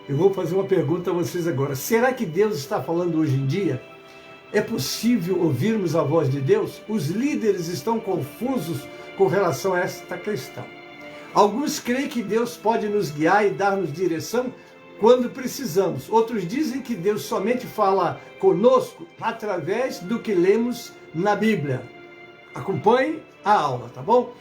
Eu vou fazer uma pergunta a vocês agora. Será que Deus está falando hoje em dia? É possível ouvirmos a voz de Deus? Os líderes estão confusos com relação a esta questão. Alguns creem que Deus pode nos guiar e dar-nos direção quando precisamos. Outros dizem que Deus somente fala conosco através do que lemos na Bíblia. Acompanhe a aula, tá bom?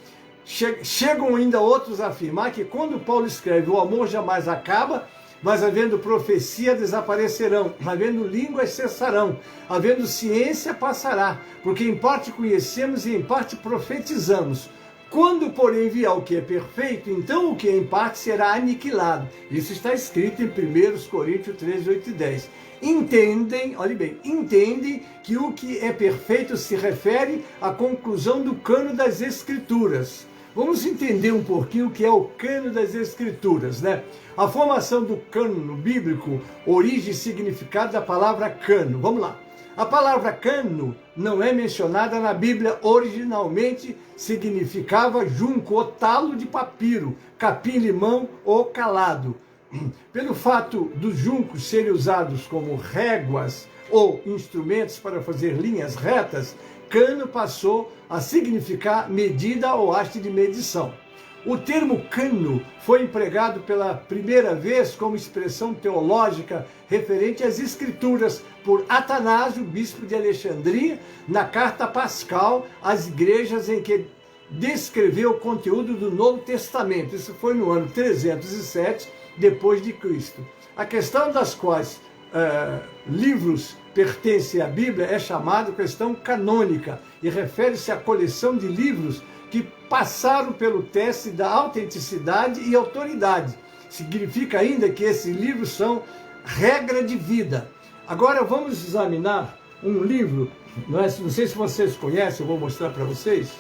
Chegam ainda outros a afirmar que quando Paulo escreve o amor jamais acaba, mas havendo profecia desaparecerão, havendo línguas cessarão, havendo ciência passará, porque em parte conhecemos e em parte profetizamos. Quando, porém, vier o que é perfeito, então o que é em parte será aniquilado. Isso está escrito em 1 Coríntios 13, 8 e 10. Entendem, olhe bem, entendem que o que é perfeito se refere à conclusão do cano das Escrituras. Vamos entender um pouquinho o que é o cano das Escrituras, né? A formação do cano bíblico, origem e significado da palavra cano. Vamos lá. A palavra cano não é mencionada na Bíblia. Originalmente significava junco ou talo de papiro, capim-limão ou calado. Pelo fato dos juncos serem usados como réguas ou instrumentos para fazer linhas retas, cano passou a significar medida ou haste de medição. O termo cano foi empregado pela primeira vez como expressão teológica referente às Escrituras por Atanásio, bispo de Alexandria, na carta pascal às igrejas em que descreveu o conteúdo do Novo Testamento. Isso foi no ano 307 depois de Cristo. A questão das quais livros pertencem à Bíblia é chamada questão canônica e refere-se à coleção de livros que passaram pelo teste da autenticidade e autoridade. Significa ainda que esses livros são regra de vida. Agora vamos examinar um livro, não sei se vocês conhecem, eu vou mostrar para vocês.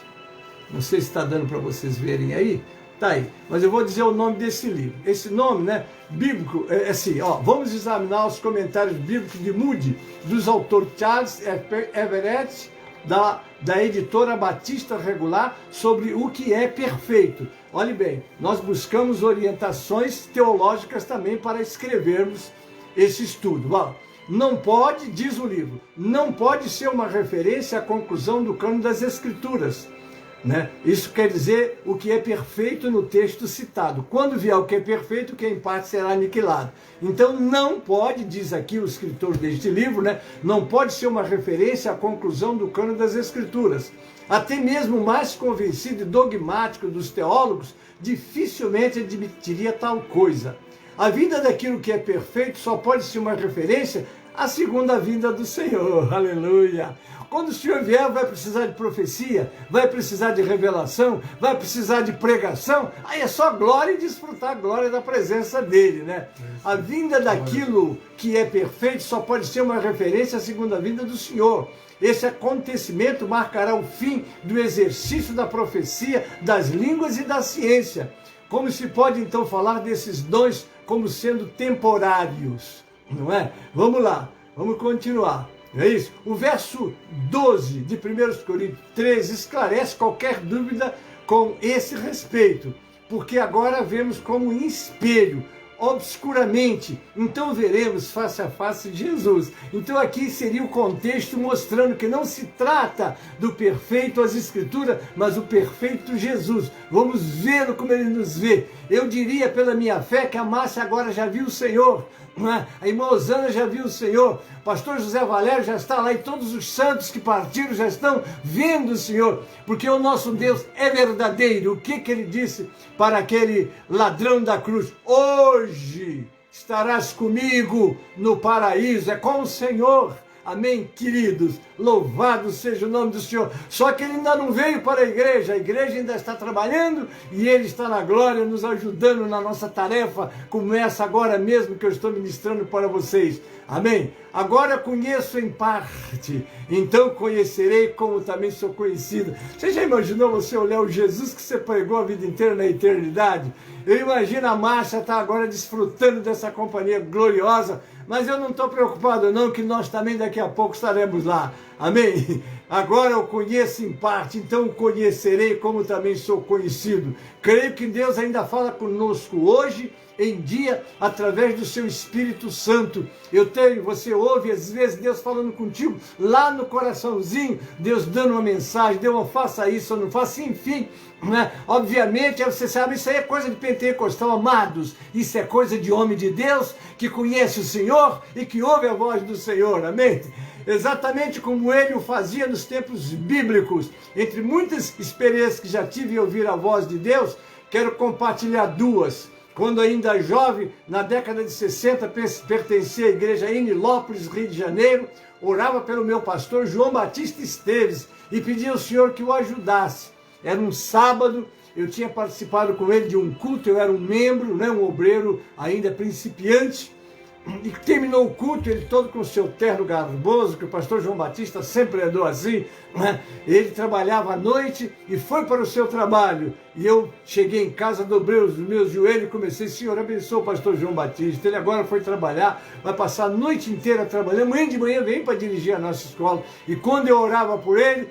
Não sei se está dando para vocês verem aí. Tá aí, mas eu vou dizer o nome desse livro. Esse nome, né, bíblico, é assim, ó, vamos examinar os comentários bíblicos de Moody, dos autores Charles Everett, da editora Batista Regular, sobre o que é perfeito. Olhe bem, nós buscamos orientações teológicas também para escrevermos esse estudo. Ó, não pode, diz o livro, não pode ser uma referência à conclusão do cânon das Escrituras. Né? Isso quer dizer o que é perfeito no texto citado. Quando vier o que é perfeito, o que é em parte será aniquilado. Então não pode, diz aqui o escritor deste livro, né? Não pode ser uma referência à conclusão do cânon das Escrituras. Até mesmo o mais convencido e dogmático dos teólogos dificilmente admitiria tal coisa. A vinda daquilo que é perfeito só pode ser uma referência à segunda vinda do Senhor. Aleluia! Quando o Senhor vier, vai precisar de profecia, vai precisar de revelação, vai precisar de pregação. Aí é só glória e desfrutar a glória da presença dele, né? A vinda daquilo que é perfeito só pode ser uma referência à segunda vinda do Senhor. Esse acontecimento marcará o fim do exercício da profecia, das línguas e da ciência. Como se pode então falar desses dons como sendo temporários, não é? Vamos lá, vamos continuar. É isso? O verso 12 de 1 Coríntios 13 esclarece qualquer dúvida com esse respeito, porque agora vemos como em espelho, obscuramente, então veremos face a face de Jesus. Então aqui seria o contexto mostrando que não se trata do perfeito as Escrituras, mas o perfeito Jesus. Vamos vê-lo como ele nos vê. Eu diria pela minha fé que a Márcia agora já viu o Senhor, a irmã Osana já viu o Senhor, o pastor José Valério já está lá e todos os santos que partiram já estão vendo o Senhor, porque o nosso Deus é verdadeiro. O que ele disse para aquele ladrão da cruz? Hoje estarás comigo no paraíso, é com o Senhor. Amém, queridos? Louvado seja o nome do Senhor. Só que ele ainda não veio para a igreja ainda está trabalhando e ele está na glória, nos ajudando na nossa tarefa, como essa agora mesmo que eu estou ministrando para vocês. Amém? Agora conheço em parte, então conhecerei como também sou conhecido. Você já imaginou você olhar o Jesus que você pregou a vida inteira na eternidade? Eu imagino a Márcia estar agora desfrutando dessa companhia gloriosa, mas eu não estou preocupado não, que nós também daqui a pouco estaremos lá. Amém? Agora eu conheço em parte, então conhecerei como também sou conhecido. Creio que Deus ainda fala conosco hoje em dia, através do seu Espírito Santo. Você ouve às vezes Deus falando contigo, lá no coraçãozinho, Deus dando uma mensagem, Deus não faça isso, ou não faça, enfim, né? Obviamente, você sabe, isso aí é coisa de pentecostal, amados, isso é coisa de homem de Deus, que conhece o Senhor e que ouve a voz do Senhor, amém? Exatamente como ele o fazia nos tempos bíblicos. Entre muitas experiências que já tive em ouvir a voz de Deus, quero compartilhar duas. Quando ainda jovem, na década de 60, pertencia à igreja em Nilópolis, Rio de Janeiro, orava pelo meu pastor João Batista Esteves e pedia ao Senhor que o ajudasse. Era um sábado, eu tinha participado com ele de um culto, eu era um membro, né, um obreiro ainda principiante, e terminou o culto, ele todo com o seu terno garboso, que o pastor João Batista sempre andou assim, né? Ele trabalhava à noite e foi para o seu trabalho, E eu cheguei em casa, dobrei os meus joelhos e comecei, Senhor, abençoa o pastor João Batista. Ele agora foi trabalhar, vai passar a noite inteira trabalhando, amanhã de manhã vem para dirigir a nossa escola. E quando eu orava por ele,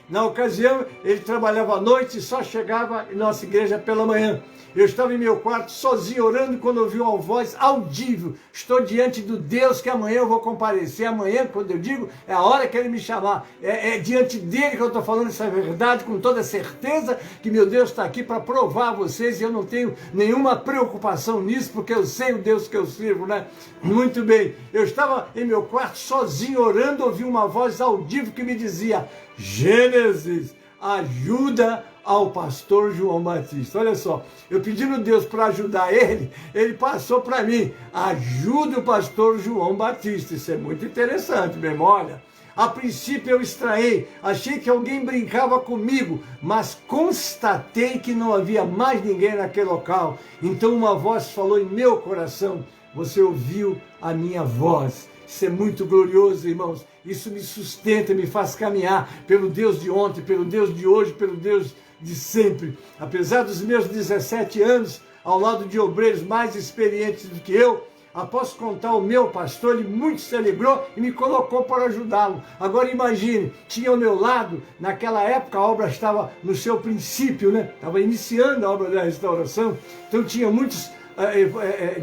na ocasião, ele trabalhava à noite e só chegava em nossa igreja pela manhã. Eu estava em meu quarto sozinho orando quando ouvi uma voz audível. Estou diante do Deus que amanhã eu vou comparecer. Amanhã, quando eu digo, é a hora que ele me chamar. É diante dele que eu estou falando essa verdade com toda certeza que meu Deus está aqui para provar a vocês e eu não tenho nenhuma preocupação nisso porque eu sei o Deus que eu sirvo, né? Muito bem. Eu estava em meu quarto sozinho orando, ouvi uma voz audível que me dizia: Gênesis, ajuda ao pastor João Batista. Olha só, eu pedindo a Deus para ajudar ele, ele passou para mim: ajuda o pastor João Batista. Isso é muito interessante, meu irmão. Olha, a princípio eu estranhei, achei que alguém brincava comigo, mas constatei que não havia mais ninguém naquele local. Então uma voz falou em meu coração: você ouviu a minha voz. Isso é muito glorioso, irmãos. Isso me sustenta, me faz caminhar pelo Deus de ontem, pelo Deus de hoje, pelo Deus de sempre. Apesar dos meus 17 anos, ao lado de obreiros mais experientes do que eu, após contar ao meu pastor, ele muito se alegrou e me colocou para ajudá-lo. Agora imagine, tinha ao meu lado, naquela época a obra estava no seu princípio, né? Estava iniciando a obra da restauração, então tinha muitos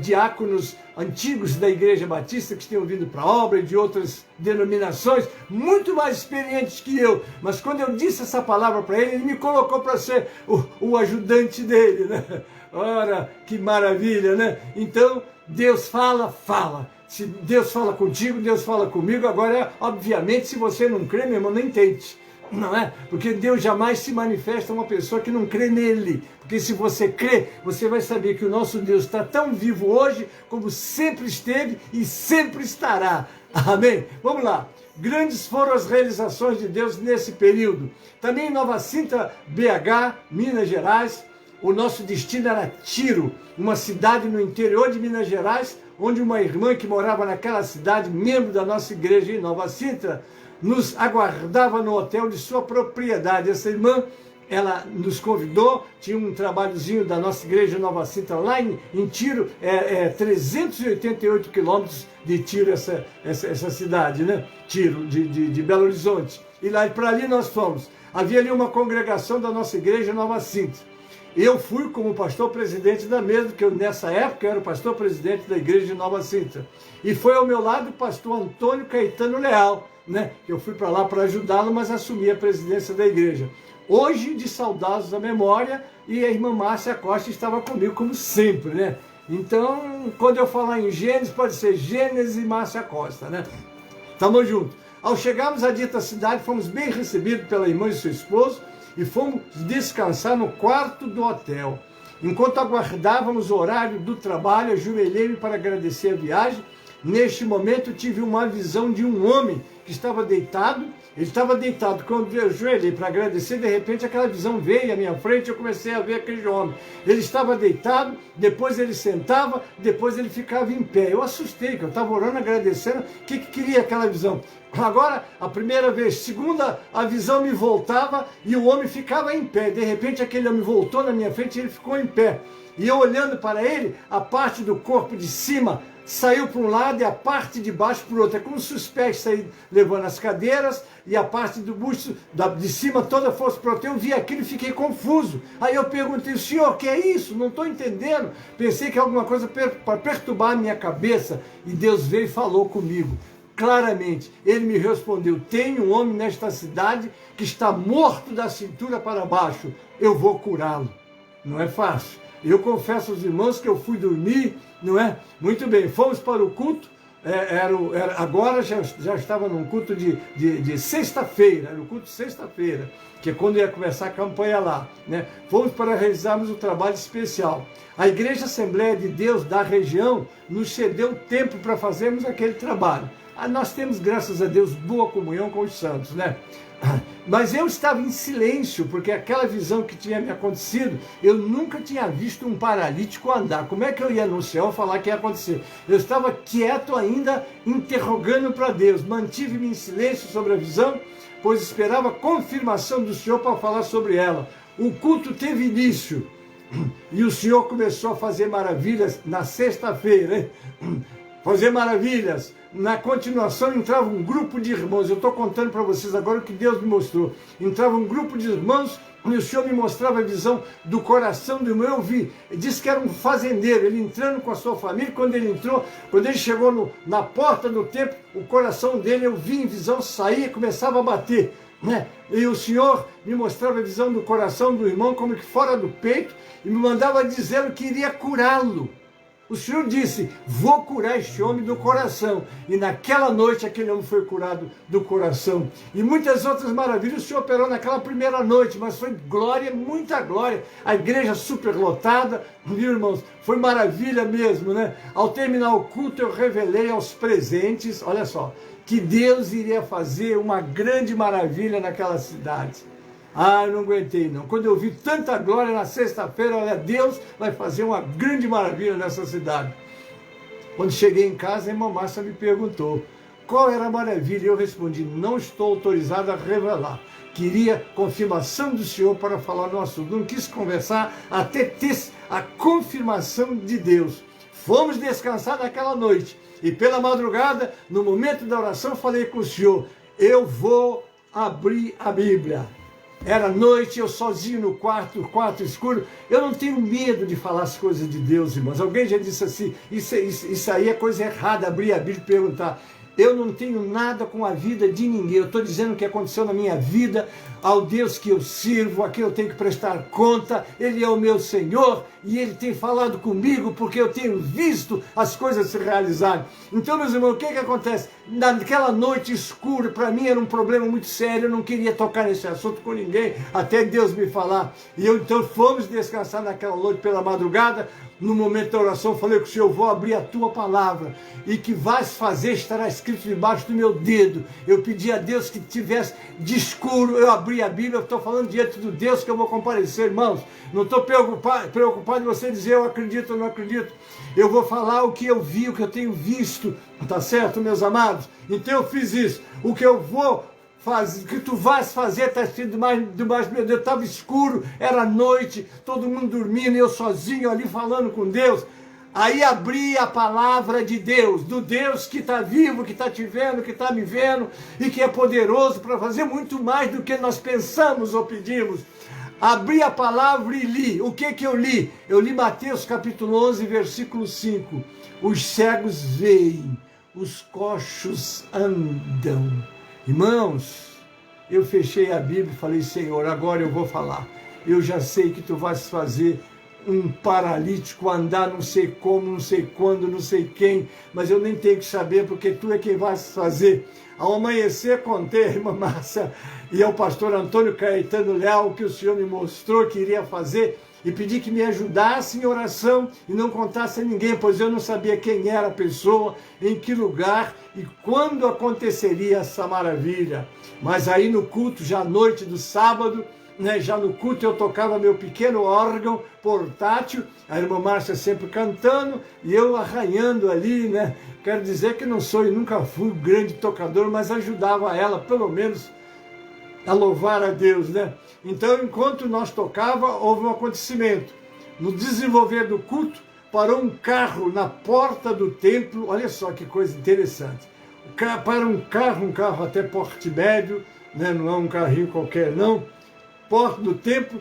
diáconos antigos da Igreja Batista que tinham vindo para a obra e de outras denominações, muito mais experientes que eu. Mas quando eu disse essa palavra para ele, ele me colocou para ser o ajudante dele, né? Ora, que maravilha, né? Então, Deus fala. Se Deus fala contigo, Deus fala comigo. Agora, obviamente, se você não crê, meu irmão, nem tente. Não é? Porque Deus jamais se manifesta a uma pessoa que não crê nele. Porque se você crê, você vai saber que o nosso Deus está tão vivo hoje como sempre esteve e sempre estará. Amém? Vamos lá. Grandes foram as realizações de Deus nesse período. Também em Nova Sintra, BH, Minas Gerais, o nosso destino era Tiro, uma cidade no interior de Minas Gerais, onde uma irmã que morava naquela cidade, membro da nossa igreja em Nova Sintra, nos aguardava no hotel de sua propriedade. Essa irmã, ela nos convidou, tinha um trabalhozinho da nossa igreja Nova Sintra lá em Tiro, 388 quilômetros de Tiro, essa cidade, né? Tiro, de Belo Horizonte. E lá para ali nós fomos. Havia ali uma congregação da nossa igreja Nova Sintra. Eu fui como pastor presidente da mesma, porque eu, nessa época, era o pastor presidente da igreja de Nova Sintra. E foi ao meu lado o pastor Antônio Caetano Leal, né? Eu fui para lá para ajudá-lo, mas assumi a presidência da igreja. Hoje, de saudados da memória, e a irmã Márcia Costa estava comigo, como sempre, né? Então, quando eu falar em Gênesis, pode ser Gênesis e Márcia Costa, né? Tamo junto. Ao chegarmos à dita cidade, fomos bem recebidos pela irmã e seu esposo, e fomos descansar no quarto do hotel. Enquanto aguardávamos o horário do trabalho, ajoelhei-me para agradecer a viagem. Neste momento tive uma visão de um homem que estava deitado. Ele estava deitado. Quando eu ajoelhei para agradecer, de repente aquela visão veio à minha frente e eu comecei a ver aquele homem. Ele estava deitado, depois ele sentava, depois ele ficava em pé. Eu assustei, que eu estava orando, agradecendo. O que queria aquela visão? Agora, a primeira vez, segunda, a visão me voltava e o homem ficava em pé. De repente aquele homem voltou na minha frente e ele ficou em pé. E eu olhando para ele, a parte do corpo de cima saiu para um lado e a parte de baixo para o outro. É como se os pés saíram levando as cadeiras e a parte do busto de cima toda fosse para o outro. Eu vi aquilo e fiquei confuso. Aí eu perguntei: senhor, o que é isso? Não estou entendendo. Pensei que alguma coisa para perturbar a minha cabeça. E Deus veio e falou comigo claramente. Ele me respondeu: tem um homem nesta cidade que está morto da cintura para baixo. Eu vou curá-lo. Não é fácil. Eu confesso aos irmãos que eu fui dormir, não é? Muito bem, fomos para o culto, agora já estava num culto de sexta-feira, era o culto de sexta-feira, que é quando ia começar a campanha lá, né? Fomos para realizarmos um trabalho especial. A Igreja Assembleia de Deus da região nos cedeu tempo para fazermos aquele trabalho. Nós temos, graças a Deus, boa comunhão com os santos, né? Mas eu estava em silêncio, porque aquela visão que tinha me acontecido, eu nunca tinha visto um paralítico andar. Como é que eu ia no céu falar que ia acontecer? Eu estava quieto ainda, interrogando para Deus. Mantive-me em silêncio sobre a visão, pois esperava confirmação do Senhor para falar sobre ela. O culto teve início e o Senhor começou a fazer maravilhas na sexta-feira, fazer maravilhas. Na continuação entrava um grupo de irmãos, eu estou contando para vocês agora o que Deus me mostrou. Entrava um grupo de irmãos e o Senhor me mostrava a visão do coração do irmão. Eu vi, disse que era um fazendeiro, ele entrando com a sua família. Quando ele entrou, quando ele chegou na porta do templo, o coração dele, eu vi em visão, saía e começava a bater, né? E o Senhor me mostrava a visão do coração do irmão como que fora do peito e me mandava dizendo que iria curá-lo. O Senhor disse, vou curar este homem do coração. E naquela noite aquele homem foi curado do coração. E muitas outras maravilhas o Senhor operou naquela primeira noite, mas foi glória, muita glória. A igreja superlotada, viu, irmãos? Foi maravilha mesmo, né? Ao terminar o culto eu revelei aos presentes, olha só, que Deus iria fazer uma grande maravilha naquela cidade. Ah, eu não aguentei não. Quando eu vi tanta glória na sexta-feira, olha, Deus vai fazer uma grande maravilha nessa cidade. Quando cheguei em casa, a irmã Márcia me perguntou qual era a maravilha. Eu respondi, não estou autorizado a revelar. Queria confirmação do Senhor para falar no assunto. Não quis conversar até ter a confirmação de Deus. Fomos descansar naquela noite. E pela madrugada, no momento da oração, falei com o Senhor, eu vou abrir a Bíblia. Era noite, eu sozinho no quarto, o quarto escuro. Eu não tenho medo de falar as coisas de Deus, irmãos. Alguém já disse assim, isso aí é coisa errada, abrir a Bíblia e perguntar. Eu não tenho nada com a vida de ninguém. Eu estou dizendo o que aconteceu na minha vida, ao Deus que eu sirvo, a quem eu tenho que prestar conta. Ele é o meu Senhor e Ele tem falado comigo porque eu tenho visto as coisas se realizarem. Então, meus irmãos, o que acontece? Naquela noite escura, para mim era um problema muito sério. Eu não queria tocar nesse assunto com ninguém, até Deus me falar. E eu então fomos descansar naquela noite pela madrugada. No momento da oração, eu falei com o Senhor, eu vou abrir a tua palavra e que vais fazer estará escrito debaixo do meu dedo. Eu pedi a Deus que tivesse de escuro, eu abri a Bíblia, eu estou falando diante do Deus que eu vou comparecer, irmãos. Não estou preocupado em você dizer eu acredito ou não acredito. Eu vou falar o que eu vi, o que eu tenho visto, tá certo, meus amados? Então eu fiz isso. O que eu vou fazer, o que tu vais fazer, está escrito debaixo do meu dedo. Estava escuro, era noite, todo mundo dormindo, eu sozinho ali falando com Deus. Aí abri a palavra de Deus, do Deus que está vivo, que está te vendo, que está me vendo e que é poderoso para fazer muito mais do que nós pensamos ou pedimos. Abri a palavra e li. O que eu li? Eu li Mateus capítulo 11, versículo 5. Os cegos veem, os coxos andam. Irmãos, eu fechei a Bíblia e falei, Senhor, agora eu vou falar. Eu já sei que tu vais fazer um paralítico andar, não sei como, não sei quando, não sei quem, mas eu nem tenho que saber, porque tu é quem vais fazer. Ao amanhecer, contei a irmã Márcia e ao pastor Antônio Caetano Leal que o Senhor me mostrou que iria fazer e pedi que me ajudasse em oração e não contasse a ninguém, pois eu não sabia quem era a pessoa, em que lugar e quando aconteceria essa maravilha. Mas aí no culto, já à noite do sábado, né, já no culto eu tocava meu pequeno órgão portátil, a irmã Márcia sempre cantando e eu arranhando ali, né? Quero dizer que não sou e nunca fui grande tocador, mas ajudava ela, pelo menos, a louvar a Deus, né? Então, enquanto nós tocava, houve um acontecimento. No desenvolver do culto, parou um carro na porta do templo, olha só que coisa interessante. Para um carro até porte médio, né? Não é um carrinho qualquer não, porta do templo,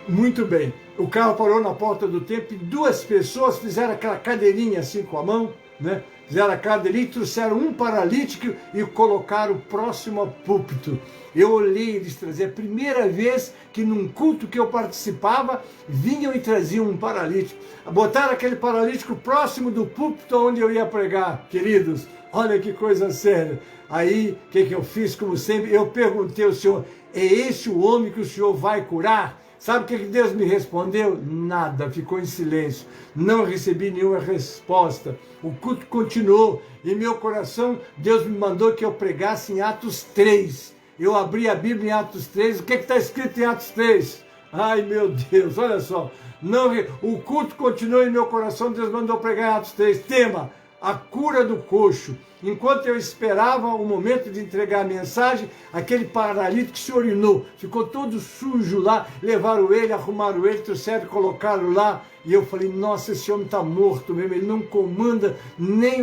muito bem. O carro parou na porta do templo e duas pessoas fizeram aquela cadeirinha assim com a mão, né? Fizeram a cadeirinha, trouxeram um paralítico e o colocaram próximo ao púlpito. Eu olhei eles traziam, a primeira vez que num culto que eu participava, vinham e traziam um paralítico. Botaram aquele paralítico próximo do púlpito onde eu ia pregar, queridos. Olha que coisa séria. Aí, o que eu fiz? Como sempre, eu perguntei ao Senhor, é esse o homem que o Senhor vai curar? Sabe o que Deus me respondeu? Nada, ficou em silêncio. Não recebi nenhuma resposta. O culto continuou. Em meu coração, Deus me mandou que eu pregasse em Atos 3. Eu abri a Bíblia em Atos 3. O que está escrito em Atos 3? Ai, meu Deus, olha só. Não, o culto continuou em meu coração. Deus mandou pregar em Atos 3. Tema, a cura do coxo. Enquanto eu esperava o momento de entregar a mensagem, aquele paralítico se orinou, ficou todo sujo lá, levaram ele, arrumaram ele, trouxeram, colocaram lá, e eu falei, nossa, esse homem está morto mesmo, ele não comanda nem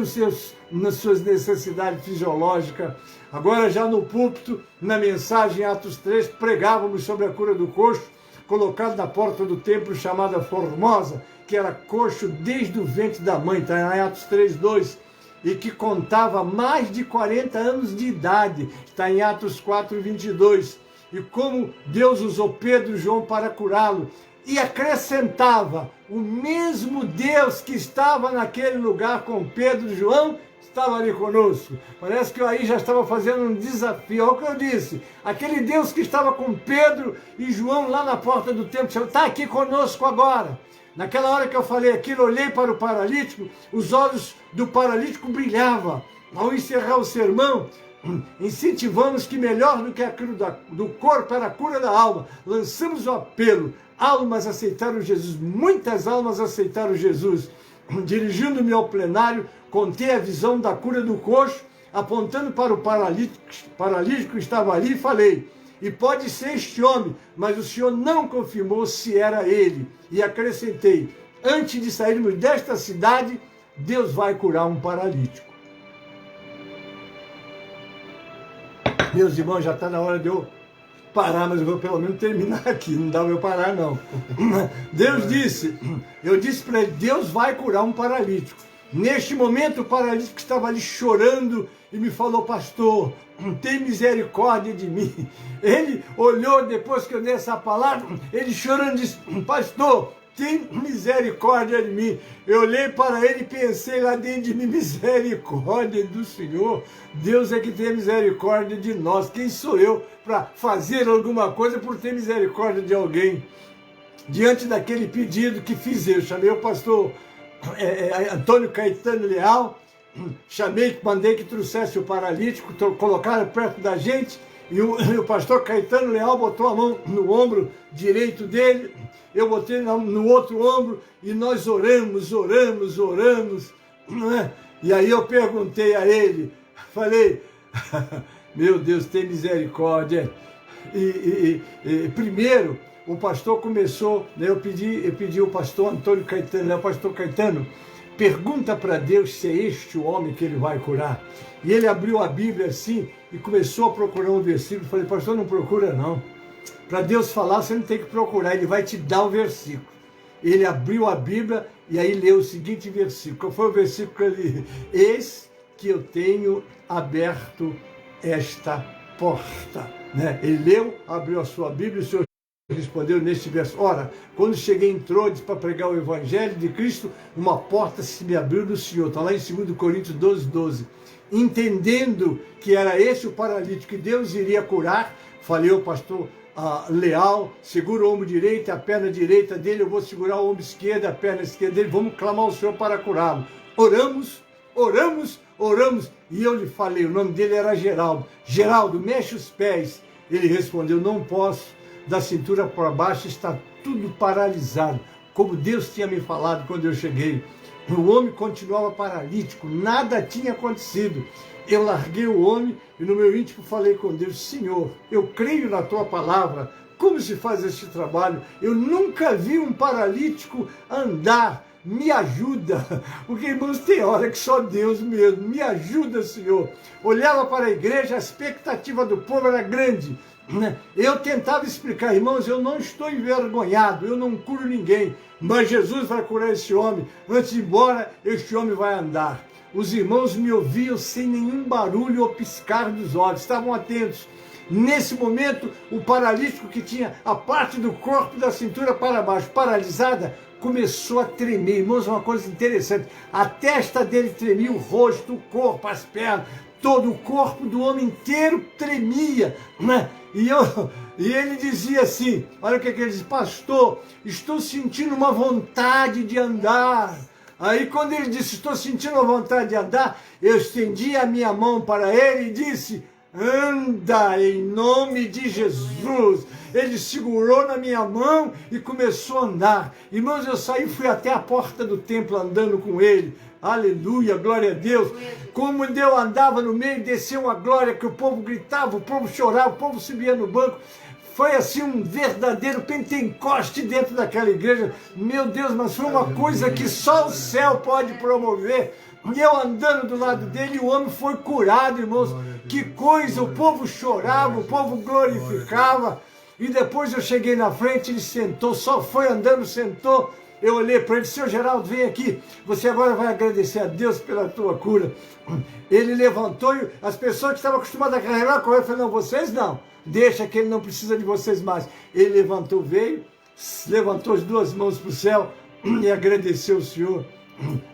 nas suas necessidades fisiológicas. Agora já no púlpito, na mensagem Atos 3, pregávamos sobre a cura do coxo, colocado na porta do templo chamada Formosa, que era coxo desde o ventre da mãe, está em Atos 3:2, e que contava mais de 40 anos de idade, está em Atos 4:22, e como Deus usou Pedro e João para curá-lo, e acrescentava, o mesmo Deus que estava naquele lugar com Pedro e João, estava ali conosco. Parece que eu aí já estava fazendo um desafio. Olha o que eu disse. Aquele Deus que estava com Pedro e João lá na porta do templo, está aqui conosco agora. Naquela hora que eu falei aquilo, olhei para o paralítico, os olhos do paralítico brilhavam. Ao encerrar o sermão, incentivamos que melhor do que a cura do corpo era a cura da alma. Lançamos o apelo. Almas aceitaram Jesus, muitas almas aceitaram Jesus. Dirigindo-me ao plenário, contei a visão da cura do coxo, apontando para o paralítico que estava ali e falei, e pode ser este homem, mas o Senhor não confirmou se era ele. E acrescentei, antes de sairmos desta cidade, Deus vai curar um paralítico. Meus irmãos, já está na hora de eu parar, mas eu vou pelo menos terminar aqui, não dá para eu parar não. Deus disse, eu disse para ele, Deus vai curar um paralítico. Neste momento o paralítico estava ali chorando e me falou, pastor, tem misericórdia de mim. Ele olhou depois que eu dei essa palavra, ele chorando disse, pastor, tem misericórdia de mim. Eu olhei para ele e pensei lá dentro de mim, misericórdia do Senhor. Deus é que tem misericórdia de nós. Quem sou eu para fazer alguma coisa por ter misericórdia de alguém? Diante daquele pedido que fiz eu, chamei o pastor Antônio Caetano Leal, mandei que trouxesse o paralítico, colocaram perto da gente, e o pastor Caetano Leal botou a mão no ombro direito dele, eu botei no outro ombro, e nós oramos, não é? E aí eu perguntei a ele, falei, meu Deus, tem misericórdia. Primeiro, o pastor começou, né, eu pedi ao pastor Antônio Caetano, né, pastor Caetano, pergunta para Deus se é este o homem que ele vai curar. E ele abriu a Bíblia assim e começou a procurar um versículo. Falei, pastor, não procura não. Para Deus falar, você não tem que procurar, ele vai te dar o versículo. Ele abriu a Bíblia e aí leu o seguinte versículo. Qual foi o versículo que ele... Eis que eu tenho aberto esta porta. Né? Ele leu, abriu a sua Bíblia e o Senhor respondeu neste verso, ora, quando cheguei em Troades para pregar o Evangelho de Cristo, uma porta se me abriu do Senhor, está lá em 2 Coríntios 12:12. Entendendo que era esse o paralítico que Deus iria curar, falei ao pastor Leal, segura o ombro direito, a perna direita dele, eu vou segurar o ombro esquerdo, a perna esquerda dele, vamos clamar ao Senhor para curá-lo. Oramos, e eu lhe falei, o nome dele era Geraldo. Geraldo, mexe os pés. Ele respondeu, não posso, da cintura para baixo está tudo paralisado, como Deus tinha me falado quando eu cheguei. O homem continuava paralítico, nada tinha acontecido. Eu larguei o homem e no meu íntimo falei com Deus, Senhor, eu creio na tua palavra, como se faz este trabalho? Eu nunca vi um paralítico andar, me ajuda, porque irmãos, tem hora que só Deus mesmo, me ajuda, Senhor. Olhava para a igreja, a expectativa do povo era grande, eu tentava explicar, irmãos, eu não estou envergonhado, eu não curo ninguém, mas Jesus vai curar esse homem, antes de ir embora, este homem vai andar. Os irmãos me ouviam sem nenhum barulho ou piscar dos olhos, estavam atentos. Nesse momento, o paralítico que tinha a parte do corpo da cintura para baixo paralisada, começou a tremer. Irmãos, uma coisa interessante, a testa dele tremia, o rosto, o corpo, as pernas, todo o corpo do homem inteiro tremia, né? E ele dizia assim, olha o que ele diz, pastor, estou sentindo uma vontade de andar. Aí quando ele disse, estou sentindo uma vontade de andar, eu estendi a minha mão para ele e disse, anda em nome de Jesus. Ele segurou na minha mão e começou a andar. Irmãos, eu saí e fui até a porta do templo andando com ele. Aleluia, glória a Deus. Como eu andava no meio, desceu uma glória que o povo gritava, o povo chorava, o povo subia no banco. Foi assim um verdadeiro Pentecoste dentro daquela igreja. Meu Deus, mas foi uma coisa que só o céu pode promover. E eu andando do lado dele, o homem foi curado, irmãos. Que coisa, o povo chorava, o povo glorificava. E depois eu cheguei na frente, ele sentou, só foi andando, sentou. Eu olhei para ele, seu Geraldo, vem aqui, você agora vai agradecer a Deus pela tua cura. Ele levantou e as pessoas que estavam acostumadas a carregar com ele, eu falei, não, vocês não, deixa que ele não precisa de vocês mais. Ele levantou, veio, levantou as duas mãos para o céu e agradeceu o Senhor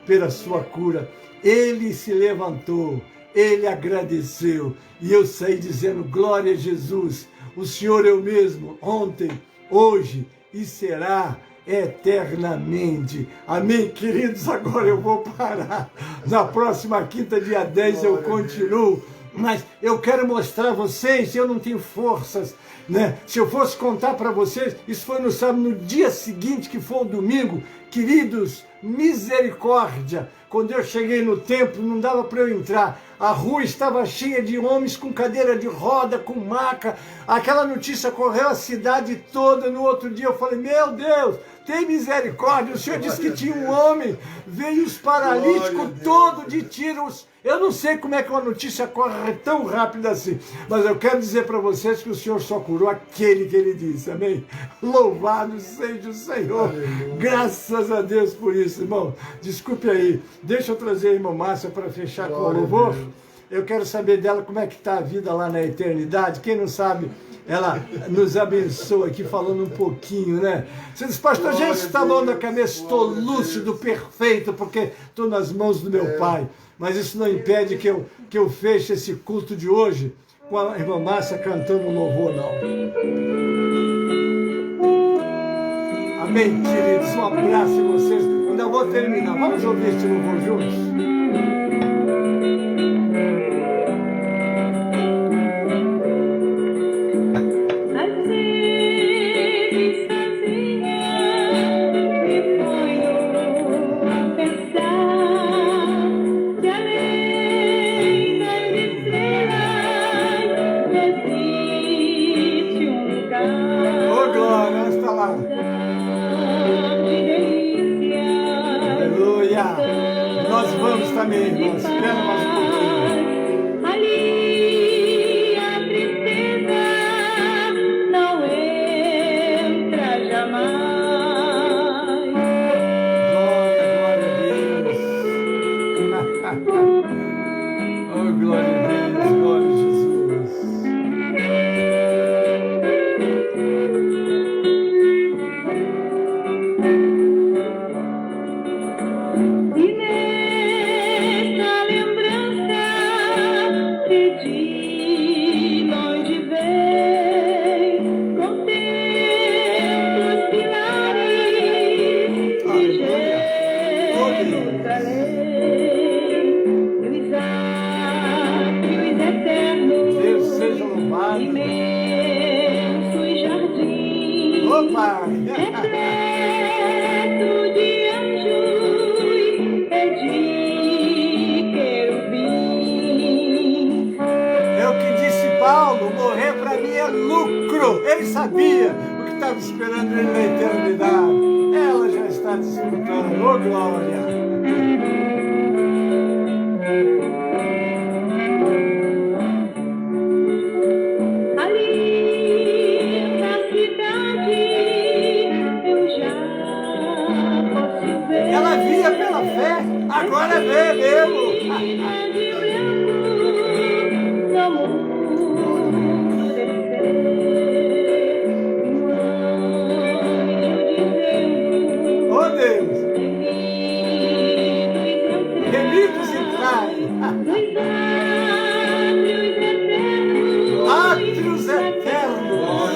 pela sua cura. Ele se levantou, ele agradeceu e eu saí dizendo, glória a Jesus, o Senhor é o mesmo, ontem, hoje e será eternamente. Amém, queridos? Agora eu vou parar. Na próxima quinta, dia 10, eu continuo. Mas eu quero mostrar a vocês, eu não tenho forças, né? Se eu fosse contar para vocês, isso foi no sábado, no dia seguinte, que foi o domingo. Queridos, misericórdia. Quando eu cheguei no templo, não dava para eu entrar. A rua estava cheia de homens com cadeira de roda, com maca. Aquela notícia correu a cidade toda. No outro dia eu falei, meu Deus, tem misericórdia. O Senhor disse que tinha um homem, veio os paralíticos todos de tiros. Eu não sei como é que uma notícia corre tão rápido assim, mas eu quero dizer para vocês que o Senhor só curou aquele que Ele disse, amém? Louvado seja o Senhor, aleluia. Graças a Deus por isso, irmão. Desculpe aí, deixa eu trazer a irmã Márcia para fechar com o louvor. Eu quero saber dela como é que está a vida lá na eternidade. Quem não sabe, ela nos abençoa aqui falando um pouquinho, né? Você diz, pastor, gente está longe da cabeça, estou lúcido, perfeito, porque estou nas mãos do meu Pai. Mas isso não impede que eu feche esse culto de hoje com a irmã Márcia cantando um louvor, não. Amém, queridos? Um abraço em vocês. Ainda vou terminar. Vamos ouvir este louvor juntos? Amém, irmãos. Espera mais um pouquinho. Ali a tristeza não entra jamais. Glória a Deus. Oh, glória a Deus, glória a Jesus. Ele sabia o que estava esperando ele na eternidade. Ela já está desfrutando. Oh, glória! Ali na cidade eu já posso ver. Ela via pela fé, agora vê mesmo. Átrios eternos.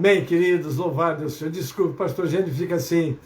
Amém, queridos, louvado Deus Senhor. Desculpe, o pastor Gênio fica assim,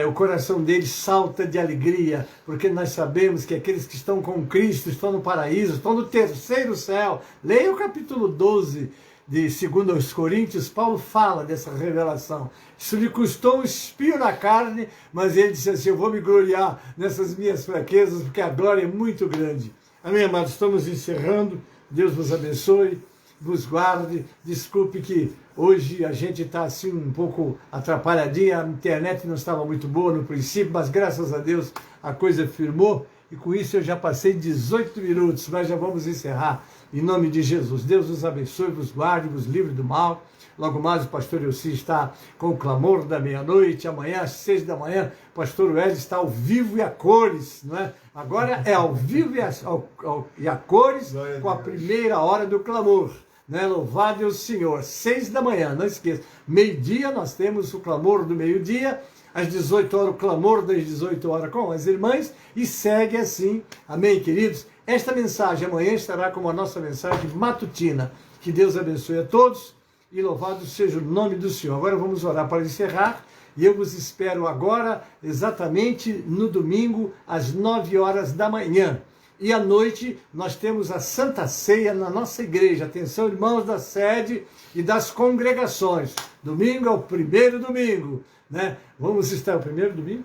o coração dele salta de alegria, porque nós sabemos que aqueles que estão com Cristo estão no paraíso, estão no terceiro céu. Leia o capítulo 12 de 2 Coríntios, Paulo fala dessa revelação. Isso lhe custou um espinho na carne, mas ele disse assim, eu vou me gloriar nessas minhas fraquezas, porque a glória é muito grande. Amém, amados? Estamos encerrando. Deus vos abençoe, vos guarde. Desculpe que hoje a gente está assim um pouco atrapalhadinha, a internet não estava muito boa no princípio, mas graças a Deus a coisa firmou. E com isso eu já passei 18 minutos, mas já vamos encerrar em nome de Jesus. Deus vos abençoe, vos guarde, vos livre do mal. Logo mais o pastor Elci está com o clamor da meia-noite. Amanhã às 6 da manhã o pastor Wélio está ao vivo e a cores, não é? Agora é ao vivo e a cores com a primeira hora do clamor. Né? Louvado é o Senhor. 6 da manhã, não esqueça. Meio-dia nós temos o clamor do meio-dia. Às 18 horas, o clamor das 18 horas com as irmãs, e segue assim, amém, queridos? Esta mensagem amanhã estará como a nossa mensagem matutina. Que Deus abençoe a todos, e louvado seja o nome do Senhor. Agora vamos orar para encerrar, e eu vos espero agora, exatamente no domingo, às 9 horas da manhã. E à noite, nós temos a Santa Ceia na nossa igreja. Atenção, irmãos da sede e das congregações. Domingo é o primeiro domingo. Né? Vamos estar o primeiro domingo?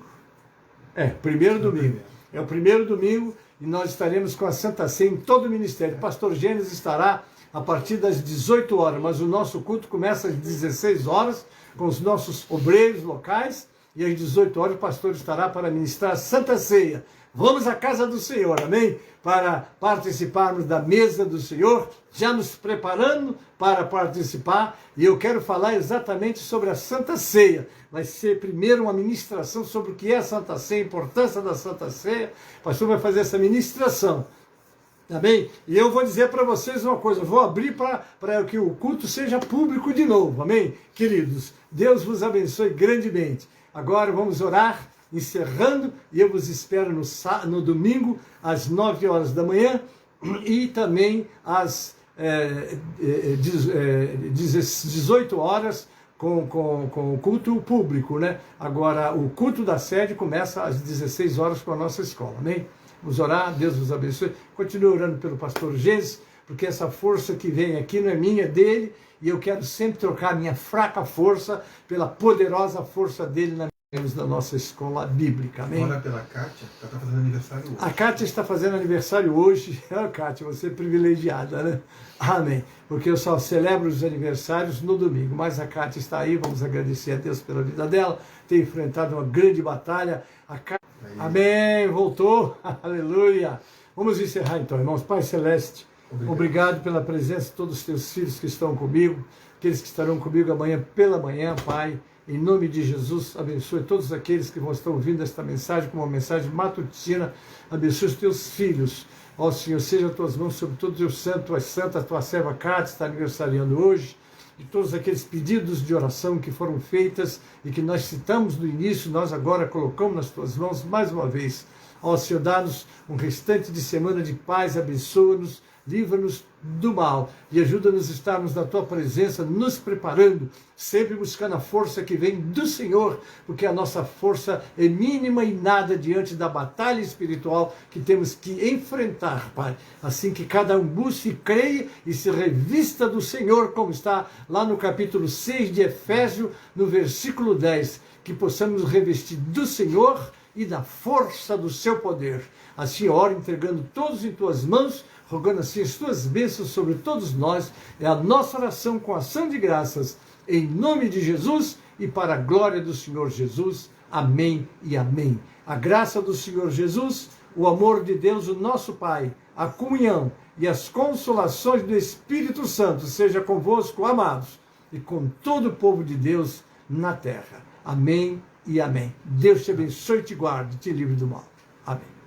Primeiro domingo. É o primeiro domingo e nós estaremos com a Santa Ceia em todo o ministério. O pastor Gênesis estará a partir das 18 horas, mas o nosso culto começa às 16 horas com os nossos obreiros locais e às 18 horas o pastor estará para ministrar a Santa Ceia. Vamos à casa do Senhor, amém? Para participarmos da mesa do Senhor, já nos preparando para participar, e eu quero falar exatamente sobre a Santa Ceia. Vai ser primeiro uma ministração sobre o que é a Santa Ceia, a importância da Santa Ceia. O pastor vai fazer essa ministração, amém? E eu vou dizer para vocês uma coisa, vou abrir para que o culto seja público de novo, amém? Queridos, Deus vos abençoe grandemente. Agora vamos orar, encerrando, e eu vos espero no domingo, às 9 horas da manhã, e também às 18 horas, com o culto público, né? Agora, o culto da sede começa às 16 horas com a nossa escola, amém? Vamos orar, Deus vos abençoe. Continue orando pelo pastor Gênesis, porque essa força que vem aqui não é minha, é dele, e eu quero sempre trocar minha fraca força pela poderosa força dele da nossa escola bíblica, amém? Ora pela Kátia, ela está fazendo aniversário hoje. A Kátia está fazendo aniversário hoje. Kátia, você é privilegiada, né? Amém. Porque eu só celebro os aniversários no domingo, mas a Kátia está aí, vamos agradecer a Deus pela vida dela, tem enfrentado uma grande batalha. Amém, voltou, aleluia. Vamos encerrar então, irmãos. Pai Celeste, obrigado pela presença de todos os teus filhos que estão comigo, aqueles que estarão comigo amanhã pela manhã, Pai. Em nome de Jesus, abençoe todos aqueles que vão estar ouvindo esta mensagem como uma mensagem matutina. Abençoe os teus filhos. Ó Senhor, seja as tuas mãos sobre todos os santos, tu és santa, a tua serva Cátia está aniversariando hoje. E todos aqueles pedidos de oração que foram feitas e que nós citamos no início, nós agora colocamos nas tuas mãos mais uma vez. Ó Senhor, dá-nos um restante de semana de paz, abençoa-nos, livra-nos do mal e ajuda-nos a estarmos na tua presença, nos preparando, sempre buscando a força que vem do Senhor, porque a nossa força é mínima e nada diante da batalha espiritual que temos que enfrentar, Pai. Assim que cada um busque, creia e se revista do Senhor, como está lá no capítulo 6 de Efésios, no versículo 10, que possamos revestir do Senhor e da força do seu poder. Assim oro, entregando todos em tuas mãos, rogando assim as tuas bênçãos sobre todos nós. É a nossa oração com ação de graças, em nome de Jesus e para a glória do Senhor Jesus. Amém e amém. A graça do Senhor Jesus, o amor de Deus, o nosso Pai, a comunhão e as consolações do Espírito Santo seja convosco, amados, e com todo o povo de Deus na terra. Amém e amém. Deus te abençoe, te guarde, te livre do mal. Amém.